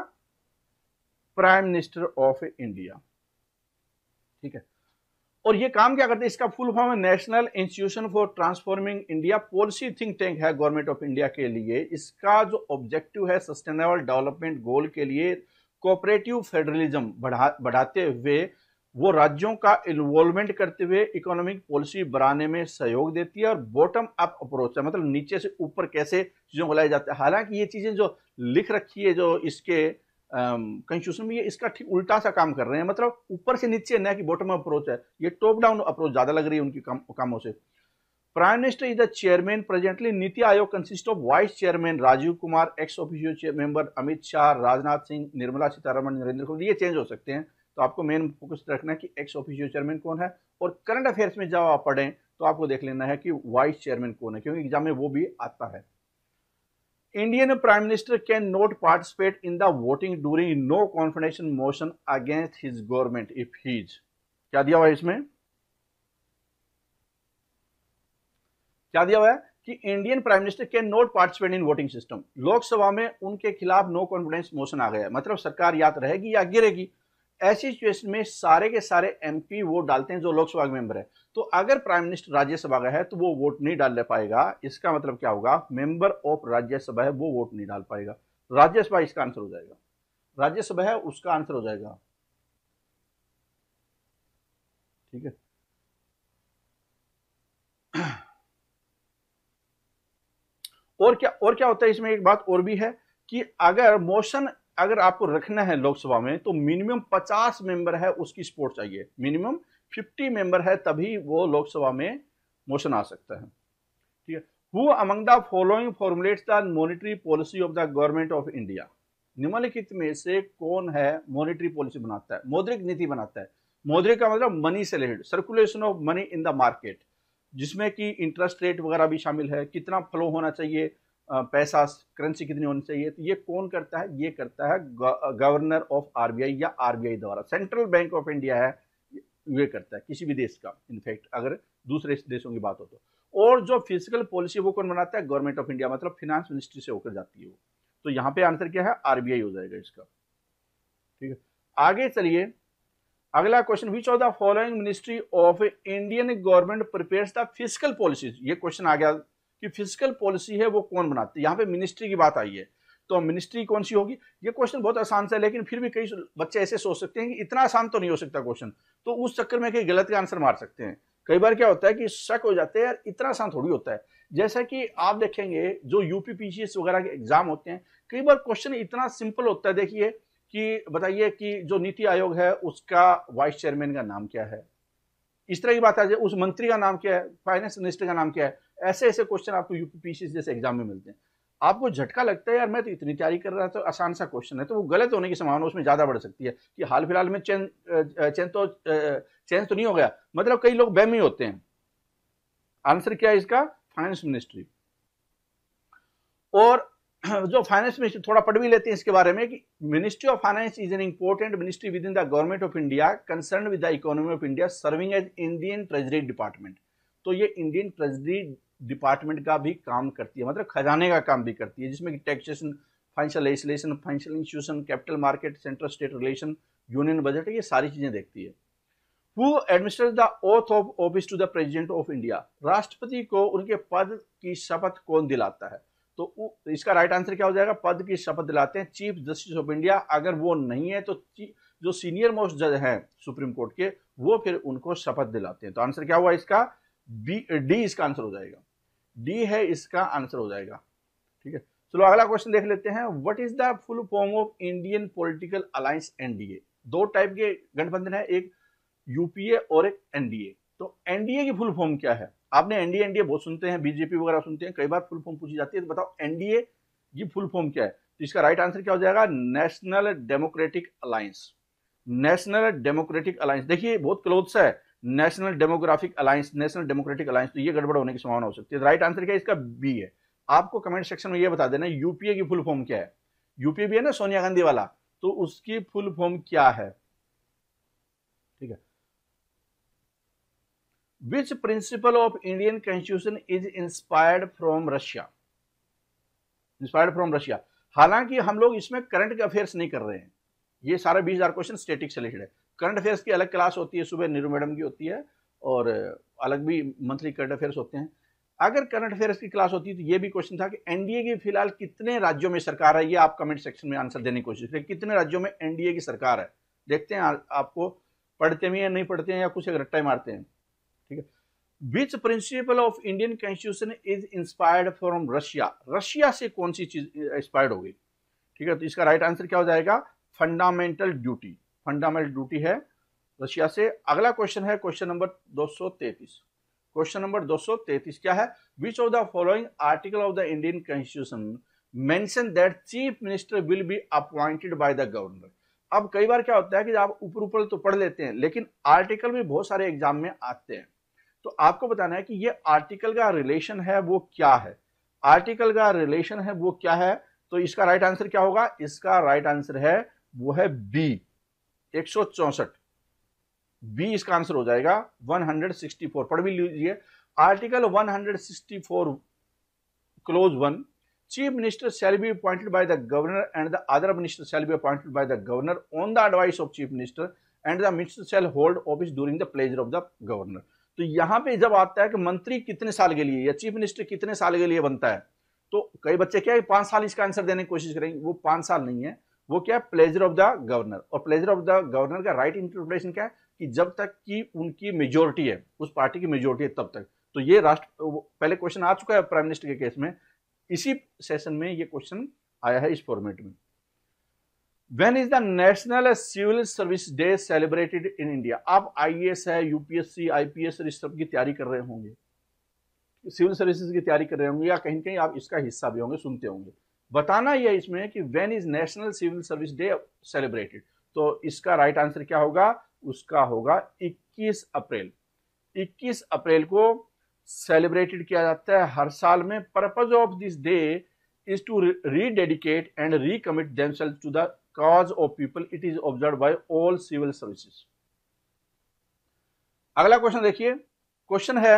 Prime minister of India. ठीक है, और ये काम क्या करते हैं? इसका फुल फॉर्म है national institution for transforming India, policy think tank है गवर्नमेंट ऑफ इंडिया के लिए। इसका जो ऑब्जेक्टिव है सस्टेनेबल डेवलपमेंट गोल के लिए कोऑपरेटिव फेडरलिज्म बढ़ाते हुए वो राज्यों का इन्वॉल्वमेंट करते हुए इकोनॉमिक पॉलिसी बनाने में सहयोग देती है, और बॉटम अप अप्रोच है, मतलब नीचे से ऊपर कैसे चीजों को लाया जाता है। हालांकि ये चीजें जो लिख रखी है जो इसके कॉन्स्टिट्यूशन में, ये इसका ठीक उल्टा सा काम कर रहे हैं, मतलब ऊपर से नीचे, न कि बॉटम अप अप्रोच है, ये टॉप डाउन अप्रोच ज्यादा लग रही है उनकी कामों से। Prime minister is the chairman presently. NITI Aayog consist of vice chairman Rajiv Kumar, ex officio member Amit Shah, Rajnath Singh, Nirmala Sitharaman, Narendra Modi. ये चेंज हो सकते हैं, तो आपको मेन फोकस रखना है कि एक्स ऑफिशियो चेयरमैन कौन है, और करंट अफेयर्स में जब आप पढ़ें तो आपको देख लेना है कि वाइस चेयरमैन कौन है, क्योंकि एग्जाम में वो भी आता है। Indian prime minister can not participate in the voting during no confidence motion against his government if he's. क्या दिया हुआ है इसमें? क्या दिया हुआ है कि Indian prime minister can not participate in voting system. Lok Sabha में उनके खिलाफ नो कॉन्फिडेंस मोशन आ गया, मतलब सरकार या तो रहेगी या गिरेगी। ऐसी सिचुएशन में सारे के सारे एमपी वोट डालते हैं जो लोकसभा मेंबर है, तो अगर प्राइम मिनिस्टर राज्यसभा का है तो वो वोट नहीं डाल पाएगा। इसका मतलब क्या होगा? मेंबर ऑफ राज्यसभा है वो वोट नहीं डाल पाएगा। राज्यसभा इसका आंसर हो जाएगा, राज्यसभा है उसका आंसर हो जाएगा। ठीक है, और क्या होता है इसमें? एक बात और भी है कि अगर मोशन अगर आपको रखना है लोकसभा में, तो मिनिमम 50 मेंबर है उसकी सपोर्ट चाहिए, मिनिमम 50 मेंबर है तभी वो लोकसभा में मोशन आ सकता है। ठीक है, who among the following formulates the monetary policy of the government of India. निम्नलिखित में से कौन है मॉनेटरी पॉलिसी बनाता है, मौद्रिक नीति बनाता है? मौद्रिक का मतलब मनी से related, circulation of money in the market, जिसमें कि इंटरेस्ट रेट वगैरह भी शामिल है, कितना फ्लो होना चाहिए, पैसा करेंसी कितनी होनी चाहिए। तो ये कौन करता है? ये करता है गवर्नर ऑफ आरबीआई या आरबीआई द्वारा, सेंट्रल बैंक ऑफ इंडिया है ये करता है, किसी भी देश का, इनफैक्ट अगर दूसरे देशों की बात हो तो। और जो फिजिकल पॉलिसी वो कौन बनाता है? गवर्नमेंट ऑफ इंडिया, मतलब फिनेंस मिनिस्ट्री से होकर जाती है वो। तो यहाँ पे आंसर क्या है? आरबीआई हो जाएगा इसका। ठीक है, आगे चलिए, अगला question, which of the following ministry of Indian government prepares the physical policies. ये क्वेश्चन आ गया कि फिजिकल पॉलिसी है वो कौन बनाते हैं, यहाँ पे मिनिस्ट्री की बात आई है, तो मिनिस्ट्री कौन सी होगी? ये क्वेश्चन बहुत आसान सा है, लेकिन फिर भी कई बच्चे ऐसे सोच सकते हैं कि इतना आसान तो नहीं हो सकता क्वेश्चन, तो उस चक्कर में कई गलत का आंसर मार सकते हैं। कई बार क्या होता है कि शक हो जाते हैं यार इतना आसान थोड़ी होता है। जैसा कि आप देखेंगे जो यूपीपीसीएस वगैरह के एग्जाम होते हैं, कई बार क्वेश्चन इतना सिंपल होता है। देखिए कि बताइए कि जो नीति आयोग है उसका वाइस चेयरमैन का नाम क्या है, इस तरह की बात आ जाए, उस मंत्री का नाम क्या है, फाइनेंस मिनिस्टर का नाम क्या है। ऐसे ऐसे क्वेश्चन आपको यूपीपीसीएस जैसे एग्जाम में मिलते हैं। आपको झटका लगता है यार मैं तो इतनी तैयारी कर रहा था, तो आसान सा क्वेश्चन है, तो वो गलत होने की संभावना उसमें ज्यादा बढ़ सकती है कि हाल फिलहाल में चेंज तो नहीं हो गया, मतलब कई लोग बहमी होते हैं। आंसर क्या है इसका? Finance ministry. और जो फाइनेंस मिनिस्ट्री, थोड़ा पढ़ भी लेते हैं इसके बारे में कि ministry of finance is an important ministry with in the government of India concern with the economy of India serving as Indian treasury department. तो ये इंडियन ट्रेजरी डिपार्टमेंट का भी काम करती है, मतलब खजाने का काम भी करती है, जिसमें कि taxation, financial legislation, financial institution, capital market, central state relation, union budget, ये सारी चीजें देखती है। Who administers the oath of office to the President of India? राष्ट्रपति को उनके पद की शपथ कौन दिलाता है? तो इसका राइट आंसर क्या हो जाएगा? पद की शपथ दिलाते हैं चीफ जस्टिस ऑफ इंडिया। अगर वो नहीं है तो जो सीनियर मोस्ट जज हैं सुप्रीम कोर्ट के, वो फिर उनको शपथ दिलाते हैं। तो आंसर क्या हुआ इसका? डी इसका आंसर हो जाएगा। डी है इसका आंसर हो जाएगा। ठीक है, चलो अगला क्वेश्चन देख लेते हैं। What is the full form of Indian political alliance NDA? दो टाइप के गठबंधन है, एक यूपीए और एक एनडीए। तो एनडीए की फुल फॉर्म क्या है? आपने एनडीए एनडीए बहुत सुनते हैं, बीजेपी वगैरह सुनते हैं, कई बार फुल फॉर्म पूछी जाती है, तो बताओ एनडीए की फुल फॉर्म क्या है? तो इसका राइट आंसर क्या हो जाएगा? National democratic alliance. National democratic alliance, देखिए बहुत क्लोज है, national demographic alliance, national democratic alliance, तो ये गड़बड़ होने की संभावना हो सकती है। राइट आंसर क्या है इसका? बी है। आपको कमेंट सेक्शन में ये बता देना यूपीए की फुल फॉर्म क्या है। यूपीए भी है ना सोनिया गांधी वाला, तो उसकी फुल फॉर्म क्या है? ठीक है। Which principle of Indian Constitution is inspired from Russia? Inspired from Russia। हालांकि हम लोग इसमें करंट अफेयर्स नहीं कर रहे हैं, ये सारा 20,000 क्वेश्चन स्टैटिक से रिलेटेड है। करंट अफेयर्स की अलग क्लास होती है, सुबह नीरू मैडम की होती है, और अलग भी मंथली करंट अफेयर्स होते हैं। अगर करंट अफेयर्स की क्लास होती तो ये भी क्वेश्चन था कि एनडीए की फिलहाल कितने राज्यों में सरकार है, ये आप कमेंट सेक्शन में आंसर देने की कोशिश करें, कितने राज्यों में एनडीए की सरकार है। देखते हैं आपको पढ़ते भी हैं, नहीं पढ़ते हैं, या कुछ रट्टा मारते हैं। ठीक है। Which principle of Indian constitution is inspired from Russia? Russia से कौन सी चीज इंस्पायर्ड होगी? ठीक है, तो इसका राइट आंसर क्या हो जाएगा? Fundamental duty. फंडामेंटल ड्यूटी है रशिया से। अगला क्वेश्चन है क्वेश्चन नंबर 233। क्वेश्चन नंबर 233 क्या है? Which of the following article of the Indian constitution mention that chief minister will be appointed by the governor? अब कई बार क्या होता है कि आप ऊपर ऊपर तो पढ़ लेते हैं, लेकिन आर्टिकल भी बहुत सारे एग्जाम में आते हैं, तो आपको बताना है कि ये आर्टिकल का रिलेशन है वो क्या है। आर्टिकल का रिलेशन है वो क्या है? तो इसका राइट आंसर क्या होगा? इसका राइट आंसर है वो है बी, 164। बी इसका आंसर हो जाएगा। 164 पढ़ भी लीजिए। Article 164 close 1, chief minister shall be appointed by the governor and the other minister shall be appointed by the governor on the advice of chief minister and the minister shall hold office during the pleasure of the governor. तो यहां पे जब आता है कि मंत्री कितने साल के लिए या चीफ मिनिस्टर कितने साल के लिए बनता है, तो कई बच्चे क्या है 5 साल इसका आंसर देने की कोशिश करेंगे, वो 5 साल नहीं है, वो क्या है? Pleasure of the governor. और प्लेजर ऑफ द गवर्नर का राइट इंटरप्रिटेशन क्या है? कि जब तक कि उनकी मेजोरिटी है, उस पार्टी की मेजोरिटी है, तब तक। तो ये पहले क्वेश्चन आ चुका है प्राइम मिनिस्टर के केस में, इसी सेशन में ये क्वेश्चन आया है इस फॉर्मेट में। When is the national civil service day celebrated in India? आप आईएएस है, यूपीएससी, आईपीएस, इस सब की तैयारी कर रहे होंगे, सिविल सर्विसेज की तैयारी कर रहे होंगे, या कहीं कहीं आप इसका हिस्सा भी होंगे, सुनते होंगे। बताना यह इसमें कि when is national civil service day celebrated? तो इसका राइट आंसर क्या होगा? उसका होगा 21 अप्रैल। 21 अप्रैल को सेलिब्रेटेड किया जाता है हर साल में। Purpose of this day is to rededicate and recommit themselves to the cause of people. It is observed by all civil services. अगला क्वेश्चन देखिए। क्वेश्चन है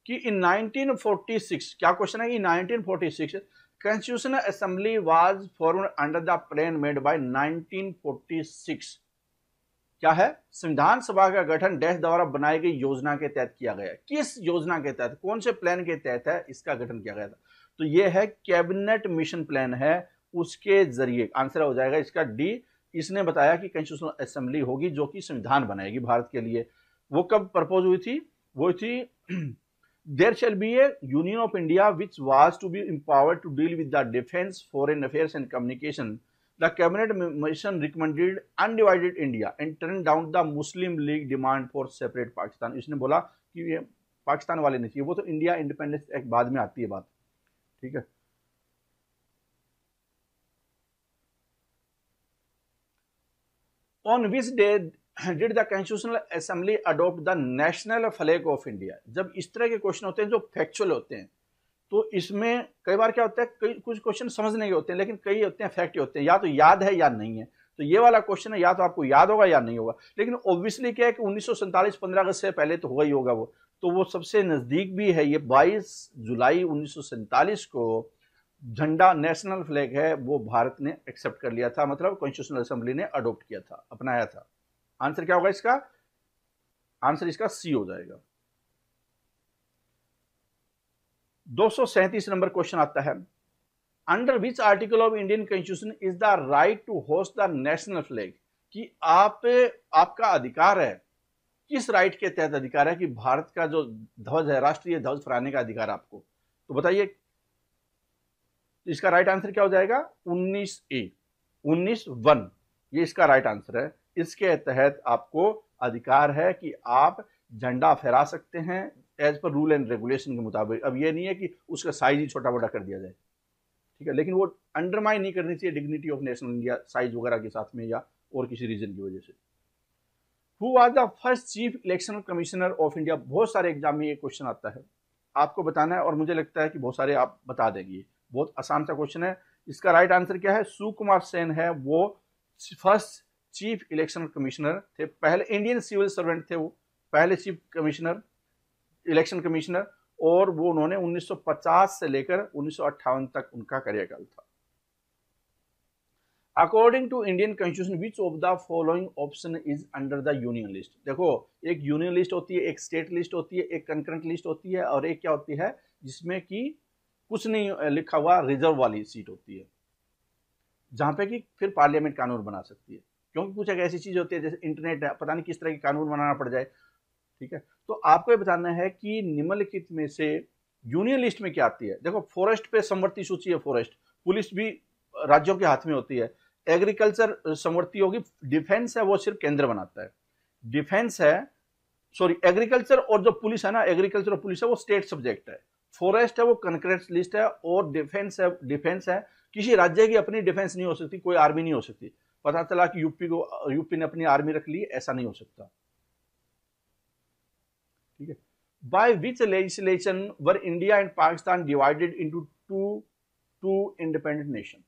कि इन 1946, क्या क्वेश्चन है? इन 1946 constitutional assembly was formed under the plan made by 1946। क्या है? संविधान सभा का गठन डैश द्वारा बनाई गई योजना के तहत किया गया। किस योजना के तहत, कौन से प्लान के तहत है इसका गठन किया गया था? तो यह है कैबिनेट मिशन प्लान है, उसके जरिए। आंसर हो जाएगा इसका डी। इसने बताया कि कॉन्स्टिट्यूशनल असेंबली होगी जो कि संविधान बनाएगी भारत के लिए। वो कब प्रपोज हुई थी? वो थी there shall be a union of India which was to be empowered to deal with the defence, foreign affairs and communication. The cabinet mission recommended undivided India and turn down the Muslim League demand for separate Pakistan. इसने बोला कि ये पाकिस्तान वाले नहीं चाहिए, वो तो India independence act बाद में आती है बात। ठीक है। On which day did the Constitutional Assembly adopt the national flag of India? जब इस तरह के क्वेश्चन होते हैं जो फैक्चुअल होते हैं, तो इसमें कई बार क्या होता है, कई कुछ क्वेश्चन समझने के होते हैं, लेकिन कई होते हैं फैक्ट होते हैं, या तो याद है या नहीं है। तो तो ये वाला क्वेश्चन है, या तो आपको याद होगा या नहीं होगा, लेकिन ऑब्वियसली क्या है कि 1947 15 अगस्त से पहले तो होगा ही होगा वो, तो वो सबसे नजदीक भी है। ये 22 जुलाई 1947 को झंडा नेशनल फ्लैग है वो भारत ने एक्सेप्ट कर लिया था, मतलब कॉन्स्टिट्यूशनल असेंबली ने अडॉप्ट किया था, अपनाया था। आंसर क्या होगा इसका? आंसर इसका सी हो जाएगा। 237 नंबर क्वेश्चन आता है, under which article of Indian constitution is the right to host the national flag, कि आपका अधिकार है, किस राइट के तहत अधिकार है कि भारत का जो ध्वज है, राष्ट्रीय ध्वज फहराने का अधिकार आपको, तो बताइए इसका राइट आंसर क्या हो जाएगा? 19A, 19(1), ये इसका राइट आंसर है। इसके तहत आपको अधिकार है कि आप झंडा फहरा सकते हैं as per rule and regulation के मुताबिक। अब ये नहीं है कि उसका साइज ही छोटा बड़ा कर दिया जाए, ठीक है, लेकिन वो अंडरमाइन नहीं करनी चाहिए dignity of national India size वगैरह के साथ में या और किसी रीजन की वजह से। Who was the first chief election commissioner of India, बहुत सारे एग्जाम में ये क्वेश्चन आता है, आपको बताना है, और मुझे लगता है कि बहुत सारे आप बता देंगे, बहुत आसान सा क्वेश्चन है। इसका राइट आंसर क्या है? सुकुमार सेन है, वो फर्स्ट चीफ इलेक्शन कमिश्नर थे, पहले इंडियन सिविल सर्वेंट थे, वो पहले चीफ कमिश्नर, इलेक्शन कमिश्नर, और वो उन्होंने 1950 से लेकर 1958 तक उनका कार्यकाल था। According to Indian constitution which of the following option is under the union list. देखो, एक यूनियन लिस्ट होती है, एक स्टेट लिस्ट होती है, एक कंकरेंट लिस्ट होती है, और एक क्या होती है जिसमें कि कुछ नहीं लिखा हुआ रिजर्व वाली सीट होती है, जहां पे कि फिर पार्लियामेंट कानून बना सकती है, क्योंकि कुछ एक ऐसी चीज होती है जैसे इंटरनेट है, पता नहीं किस तरह की कानून बनाना पड़ जाए, ठीक है। तो आपको ये बताना है कि निम्नलिखित में से यूनियन लिस्ट में क्या आती है। देखो, फॉरेस्ट पे समवर्ती सूची है, फॉरेस्ट, पुलिस भी राज्यों के हाथ में होती है, एग्रीकल्चर समवर्ती होगी, डिफेंस है वो सिर्फ केंद्र बनाता है, डिफेंस है, सॉरी, एग्रीकल्चर और जो पुलिस है ना, एग्रीकल्चर और पुलिस है वो स्टेट सब्जेक्ट है, फॉरेस्ट है वो कंकरेंट लिस्ट है, और डिफेंस है किसी राज्य की अपनी डिफेंस नहीं हो सकती, कोई आर्मी नहीं हो सकती। पता चला कि यूपी ने अपनी आर्मी रख ली, ऐसा नहीं हो सकता, ठीक है। By which legislation were India and Pakistan divided into two independent nation.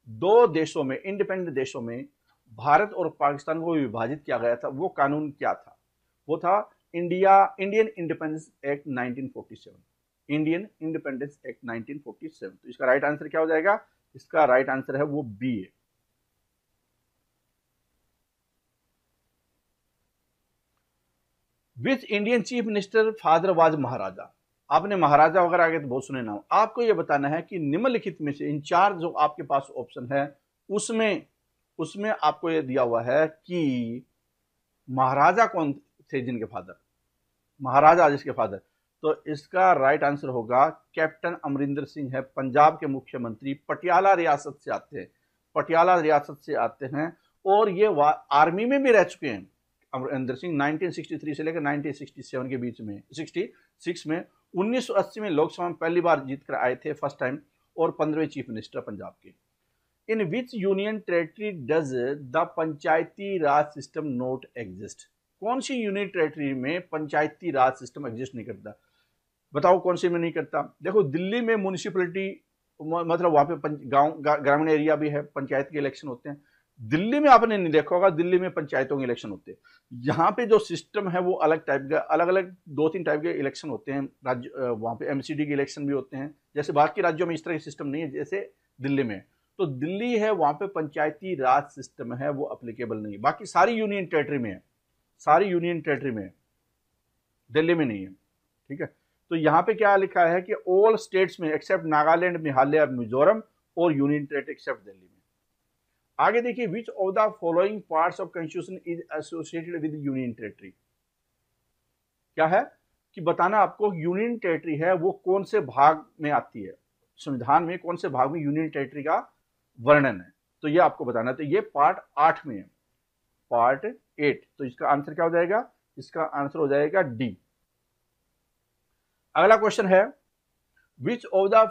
दो देशों में, इंडिपेंडेंट देशों में भारत और पाकिस्तान को विभाजित किया गया था, वो कानून क्या था? वो था Indian independence act 1947, Indian independence act 1947। तो इसका राइट आंसर क्या हो जाएगा? इसका राइट आंसर है वो बी है। Which Indian chief minister father was Maharaja. आपने महाराजा वगैरह आगे तो बहुत सुने नाम, आपको यह बताना है कि निम्नलिखित में से इन चार जो आपके पास ऑप्शन है उसमें आपको यह दिया हुआ है कि महाराजा कौन थे जिनके फादर, महाराजा जिसके फादर। तो इसका राइट आंसर होगा कैप्टन अमरिंदर सिंह है, पंजाब के मुख्यमंत्री, पटियाला रियासत से आते हैं, पटियाला रियासत से आते हैं, और ये आर्मी में भी रह चुके हैं अमरिंदर सिंह 1963 से लेकर 1967 के बीच में, 66 में, 1980 में लोकसभा में पहली बार जीत कर आए थे फर्स्ट टाइम, और 15वें चीफ मिनिस्टर पंजाब के। In which union territory does the panchayati raj system not exist. कौन सी यूनियन टेरिटरी में पंचायती राज सिस्टम एग्जिस्ट नहीं करता? बताओ कौन सी में नहीं करता। देखो, दिल्ली में म्यूनिसिपैलिटी, मतलब वहां पे गांव ग्रामीण एरिया भी है, पंचायत के इलेक्शन होते हैं। दिल्ली में आपने नहीं देखा होगा, दिल्ली में पंचायतों के इलेक्शन होते हैं। यहाँ पे जो सिस्टम है वो अलग टाइप का, अलग अलग 2-3 टाइप के इलेक्शन होते हैं राज्य, वहाँ पे एमसीडी के इलेक्शन भी होते हैं, जैसे बाकी राज्यों में इस तरह के सिस्टम नहीं है जैसे दिल्ली में। तो दिल्ली है, वहाँ पे पंचायती राज सिस्टम है वो अप्लीकेबल नहीं है, बाकी सारी यूनियन टेरिटरी में है, सारी यूनियन टेरिटरी में है, दिल्ली में नहीं है, ठीक है। तो यहाँ पे क्या लिखा है कि ऑल स्टेट्स में एक्सेप्ट नागालैंड, मेघालय, मिजोरम, और यूनियन टेरिटरी एक्सेप्ट दिल्ली में। आगे देखिए, विच of the following parts of constitution is associated with union territory. क्या है कि बताना आपको यूनियन टेरिटरी है वो कौन से भाग में आती है, संविधान में कौन से भाग में यूनियन टेरिटरी का वर्णन है, तो ये आपको बताना है। तो ये पार्ट 8 में है, पार्ट 8। तो इसका आंसर क्या हो जाएगा? इसका आंसर हो जाएगा डी। अगला क्वेश्चन है, which of the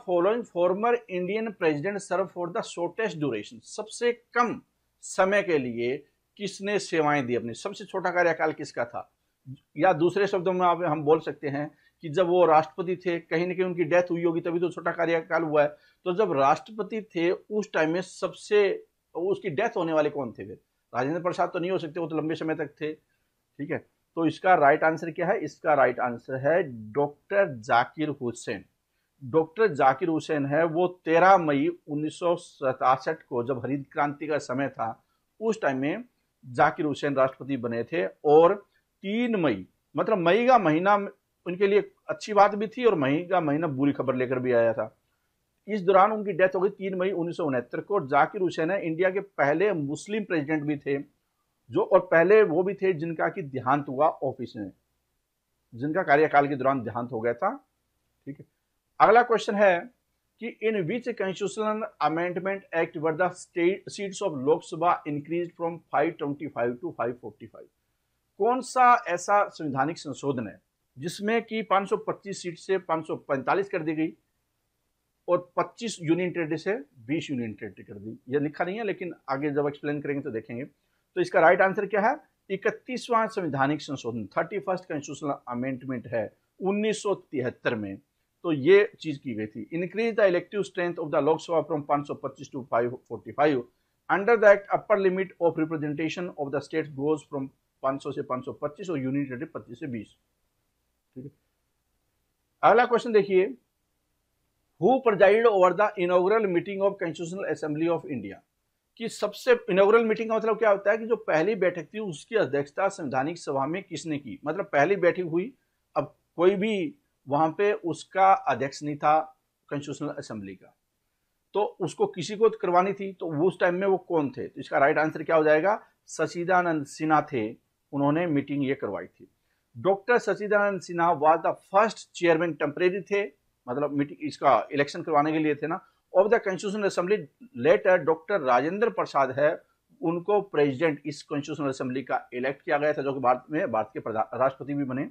following former Indian president serve for the shortest duration. सबसे कम समय के लिए किसने सेवाएं दी अपनी, सबसे छोटा कार्यकाल किसका था? या दूसरे शब्दों में हम बोल सकते हैं कि जब वो राष्ट्रपति थे, कहीं ना कहीं उनकी डेथ हुई होगी तभी तो छोटा कार्यकाल हुआ है। तो जब राष्ट्रपति थे उस टाइम में सबसे उसकी डेथ होने वाले कौन थे? फिर राजेंद्र प्रसाद तो नहीं हो सकते, वो तो लंबे समय तक थे। ठीक है, तो इसका राइट आंसर क्या है? इसका राइट आंसर है डॉक्टर जाकिर हुसैन। डॉक्टर जाकिर हुसैन है वो 13 मई 1967 को, जब हरित क्रांति का समय था, उस टाइम में जाकिर हुसैन राष्ट्रपति बने थे। और 3 मई, मतलब मई का महीना उनके लिए अच्छी बात भी थी और मई का महीना बुरी खबर लेकर भी आया था। इस दौरान उनकी डेथ हो गई 3 मई 1969 को। जाकिर हुसैन है इंडिया के पहले मुस्लिम प्रेसिडेंट भी थे जो, और पहले वो भी थे जिनका कि देहांत हुआ ऑफिस में, जिनका कार्यकाल के दौरान देहांत हो गया था। ठीक है, अगला क्वेश्चन है कि in which constitutional amendment act were the seats of Lok Sabha increase from 525 to 545? कौन सा ऐसा संवैधानिक संशोधन है जिसमें कि 525 सीट से 545 कर दी गई और 25 यूनियन टेरिटरी से 20 यूनियन टेरिटरी कर दी? यह लिखा नहीं है, लेकिन आगे जब एक्सप्लेन करेंगे तो देखेंगे। तो इसका राइट आंसर क्या है? 31वां संवैधानिक संशोधन, 31st कॉन्स्टिट्यूशनल अमेंडमेंट है 1973 में। तो ये चीज की गई थी। Increase the elective strength of the Lok Sabha from 525 to 545। Under the act upper limit of representation of the state goes from 500 से 525 और यूनियन टेरिटरी 25 से 20। ठीक है, अगला क्वेश्चन देखिए, who presided over the inaugural meeting of constitutional assembly of India? कि सबसे inaugural meeting का मतलब क्या होता है कि जो पहली बैठक थी उसकी अध्यक्षता संवैधानिक सभा में किसने की? मतलब पहली बैठक हुई, अब कोई भी वहां पे उसका अध्यक्ष नहीं था कॉन्स्टिट्यूशनल असेंबली का, तो उसको किसी को करवानी थी, तो उस टाइम में वो कौन थे? तो इसका राइट आंसर क्या हो जाएगा? सचिदानंद सिन्हा थे, उन्होंने मीटिंग ये करवाई थी। Doctor Sachchidananda Sinha was the first chairman, temporary थे, मतलब मीटिंग इसका इलेक्शन करवाने के लिए थे ना, of the constitutional assembly. Later doctor Rajendra Prasad है, उनको प्रेसिडेंट इस कॉन्स्टिट्यूशनल असेंबली का इलेक्ट किया गया था, जो कि भारत के राष्ट्रपति भी बने।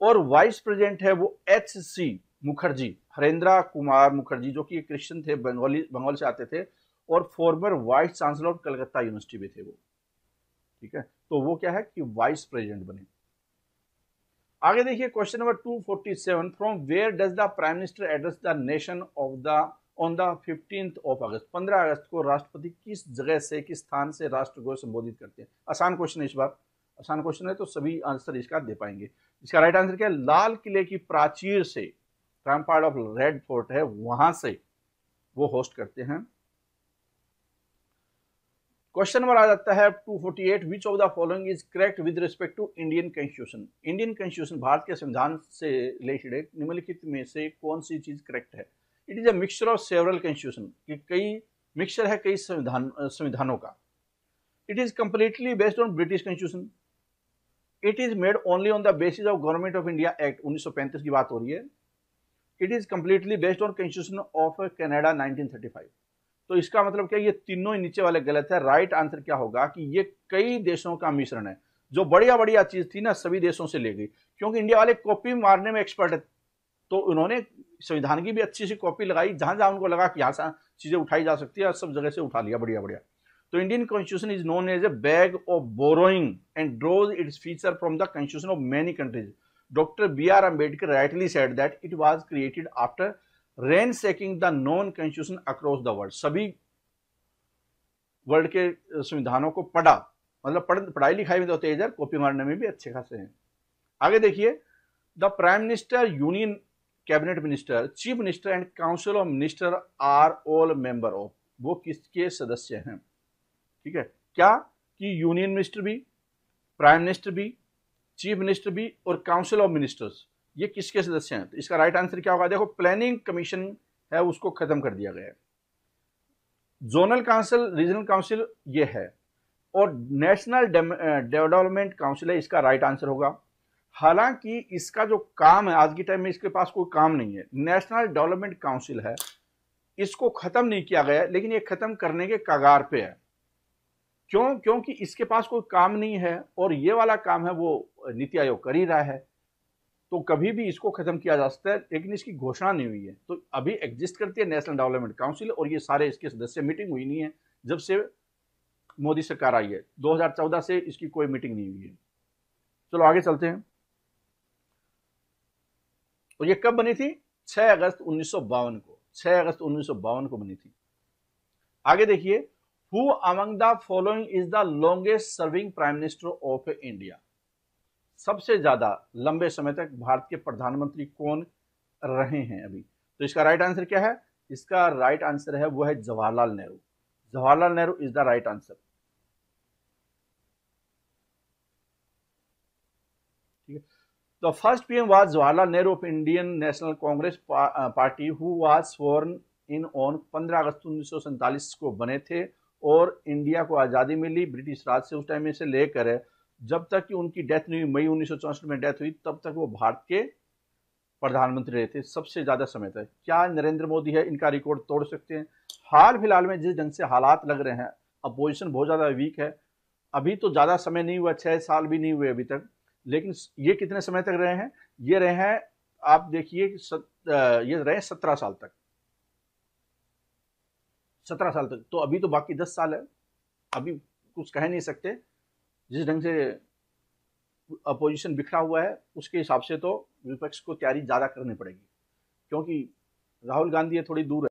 और वाइस प्रेसिडेंट है वो H.C. मुखर्जी, हरेंद्र कुमार मुखर्जी, जो कि क्रिश्चियन थे, बंगाल से आते थे और farmer vice chancellor of Calcutta university भी थे वो। ठीक है, तो वो क्या है कि वाइस प्रेसिडेंट बने। आगे देखिए question number 247, from where does the prime minister address the nation on the 15th of August? 15 अगस्त को राष्ट्रपति किस जगह से, किस स्थान से राष्ट्र को संबोधित करते हैं? आसान क्वेश्चन है, इस बार आसान क्वेश्चन है तो सभी आंसर इसका दे पाएंगे। इसका राइट आंसर क्या है? लाल किले की प्राचीर से, रैम्पार्ट ऑफ रेड फोर्ट है, वहां से वो होस्ट करते हैं। क्वेश्चन नंबर आ जाता है 248, which of the following is correct with respect to Indian constitution? Indian constitution, Bharat के संविधान से रिलेटेड निम्नलिखित में से कौन सी चीज करेक्ट है? It is a mixture of several constitution, कि कई मिक्सचर है कई संविधानों का। It is completely based on British constitution. It is made only on the basis of government of India act 1935 की बात हो रही है। It is completely based on constitution of Canada 1935। तो इसका मतलब क्या, ये तीनों ही नीचे वाले गलत है। राइट आंसर क्या होगा कि ये कई देशों का मिश्रण है। जो बढ़िया बढ़िया चीज थी ना सभी देशों से ले गई, क्योंकि इंडिया वाले कॉपी मारने में एक्सपर्ट है, तो उन्होंने संविधान की भी अच्छी सी कॉपी लगाई, जहां जहां उनको लगा कि यहाँ से चीजें उठाई जा सकती है, सब जगह से उठा लिया बढ़िया बढ़िया। तो Indian constitution is known as a bag of borrowing and draws its feature from the constitution of many countries. Doctor B.R. Ambedkar rightly said that it was created after ransacking the known constitution across the world। सभी world के संविधानों को पढ़ा, मतलब पढ़ाई लिखाई में तो तेज है, कॉपी मारने में भी अच्छे खासे हैं। आगे देखिए, the prime minister, union cabinet minister, chief minister and council of minister are all member of, वो किसके सदस्य हैं? ठीक है, क्या कि यूनियन मिनिस्टर भी, प्राइम मिनिस्टर भी, चीफ मिनिस्टर भी और काउंसिल ऑफ मिनिस्टर्स, ये किसके सदस्य हैं? तो इसका राइट आंसर क्या होगा? देखो, प्लानिंग कमीशन है उसको खत्म कर दिया गया है, जोनल काउंसिल, रीजनल काउंसिल ये है, और नेशनल डेवलपमेंट काउंसिल है, इसका राइट आंसर होगा। हालांकि इसका जो काम है आज के टाइम में, इसके पास कोई काम नहीं है। नेशनल डेवलपमेंट काउंसिल है, इसको खत्म नहीं किया गया, लेकिन ये खत्म करने के कगार पे है। क्यों? क्योंकि इसके पास कोई काम नहीं है और ये वाला काम है वो नीति आयोग कर ही रहा है, तो कभी भी इसको खत्म किया जा सकता है, लेकिन इसकी घोषणा नहीं हुई है। तो अभी एग्जिस्ट करती है नेशनल डेवलपमेंट काउंसिल, और ये सारे इसके सदस्य, मीटिंग हुई नहीं है जब से मोदी सरकार आई है, 2014 से इसकी कोई मीटिंग नहीं हुई है। चलो आगे चलते हैं। और ये कब बनी थी? 6 अगस्त 1952 को, 6 अगस्त 1952 को बनी थी। आगे देखिए, who among the following is the longest serving prime minister of India? सबसे ज्यादा लंबे समय तक भारत के प्रधानमंत्री कौन रहे हैं अभी? तो इसका राइट आंसर क्या है? इसका राइट आंसर है वो है Jawaharlal Nehru. Jawaharlal Nehru is the right answer. ठीक है, the first PM was Jawaharlal Nehru of Indian National Congress party who was sworn in on 15 August 1947 को बने थे, और इंडिया को आज़ादी मिली ब्रिटिश राज से उस टाइम में से लेकर जब तक कि उनकी डेथ नहीं हुई, मई 1964 में डेथ हुई, तब तक वो भारत के प्रधानमंत्री रहे थे सबसे ज्यादा समय तक। क्या नरेंद्र मोदी है इनका रिकॉर्ड तोड़ सकते हैं? हाल फिलहाल में जिस ढंग से हालात लग रहे हैं, अपोजिशन बहुत ज्यादा वीक है, अभी तो ज्यादा समय नहीं हुआ, 6 साल भी नहीं हुए अभी तक, लेकिन ये कितने समय तक रहे हैं? ये रहे हैं, आप देखिए, ये रहे 17 साल तक, 17 साल तक। तो अभी तो बाकी 10 साल है, अभी कुछ कह नहीं सकते। जिस ढंग से अपोजिशन बिखरा हुआ है, उसके हिसाब से तो विपक्ष को तैयारी ज्यादा करनी पड़ेगी, क्योंकि राहुल गांधी थोड़ी दूर है।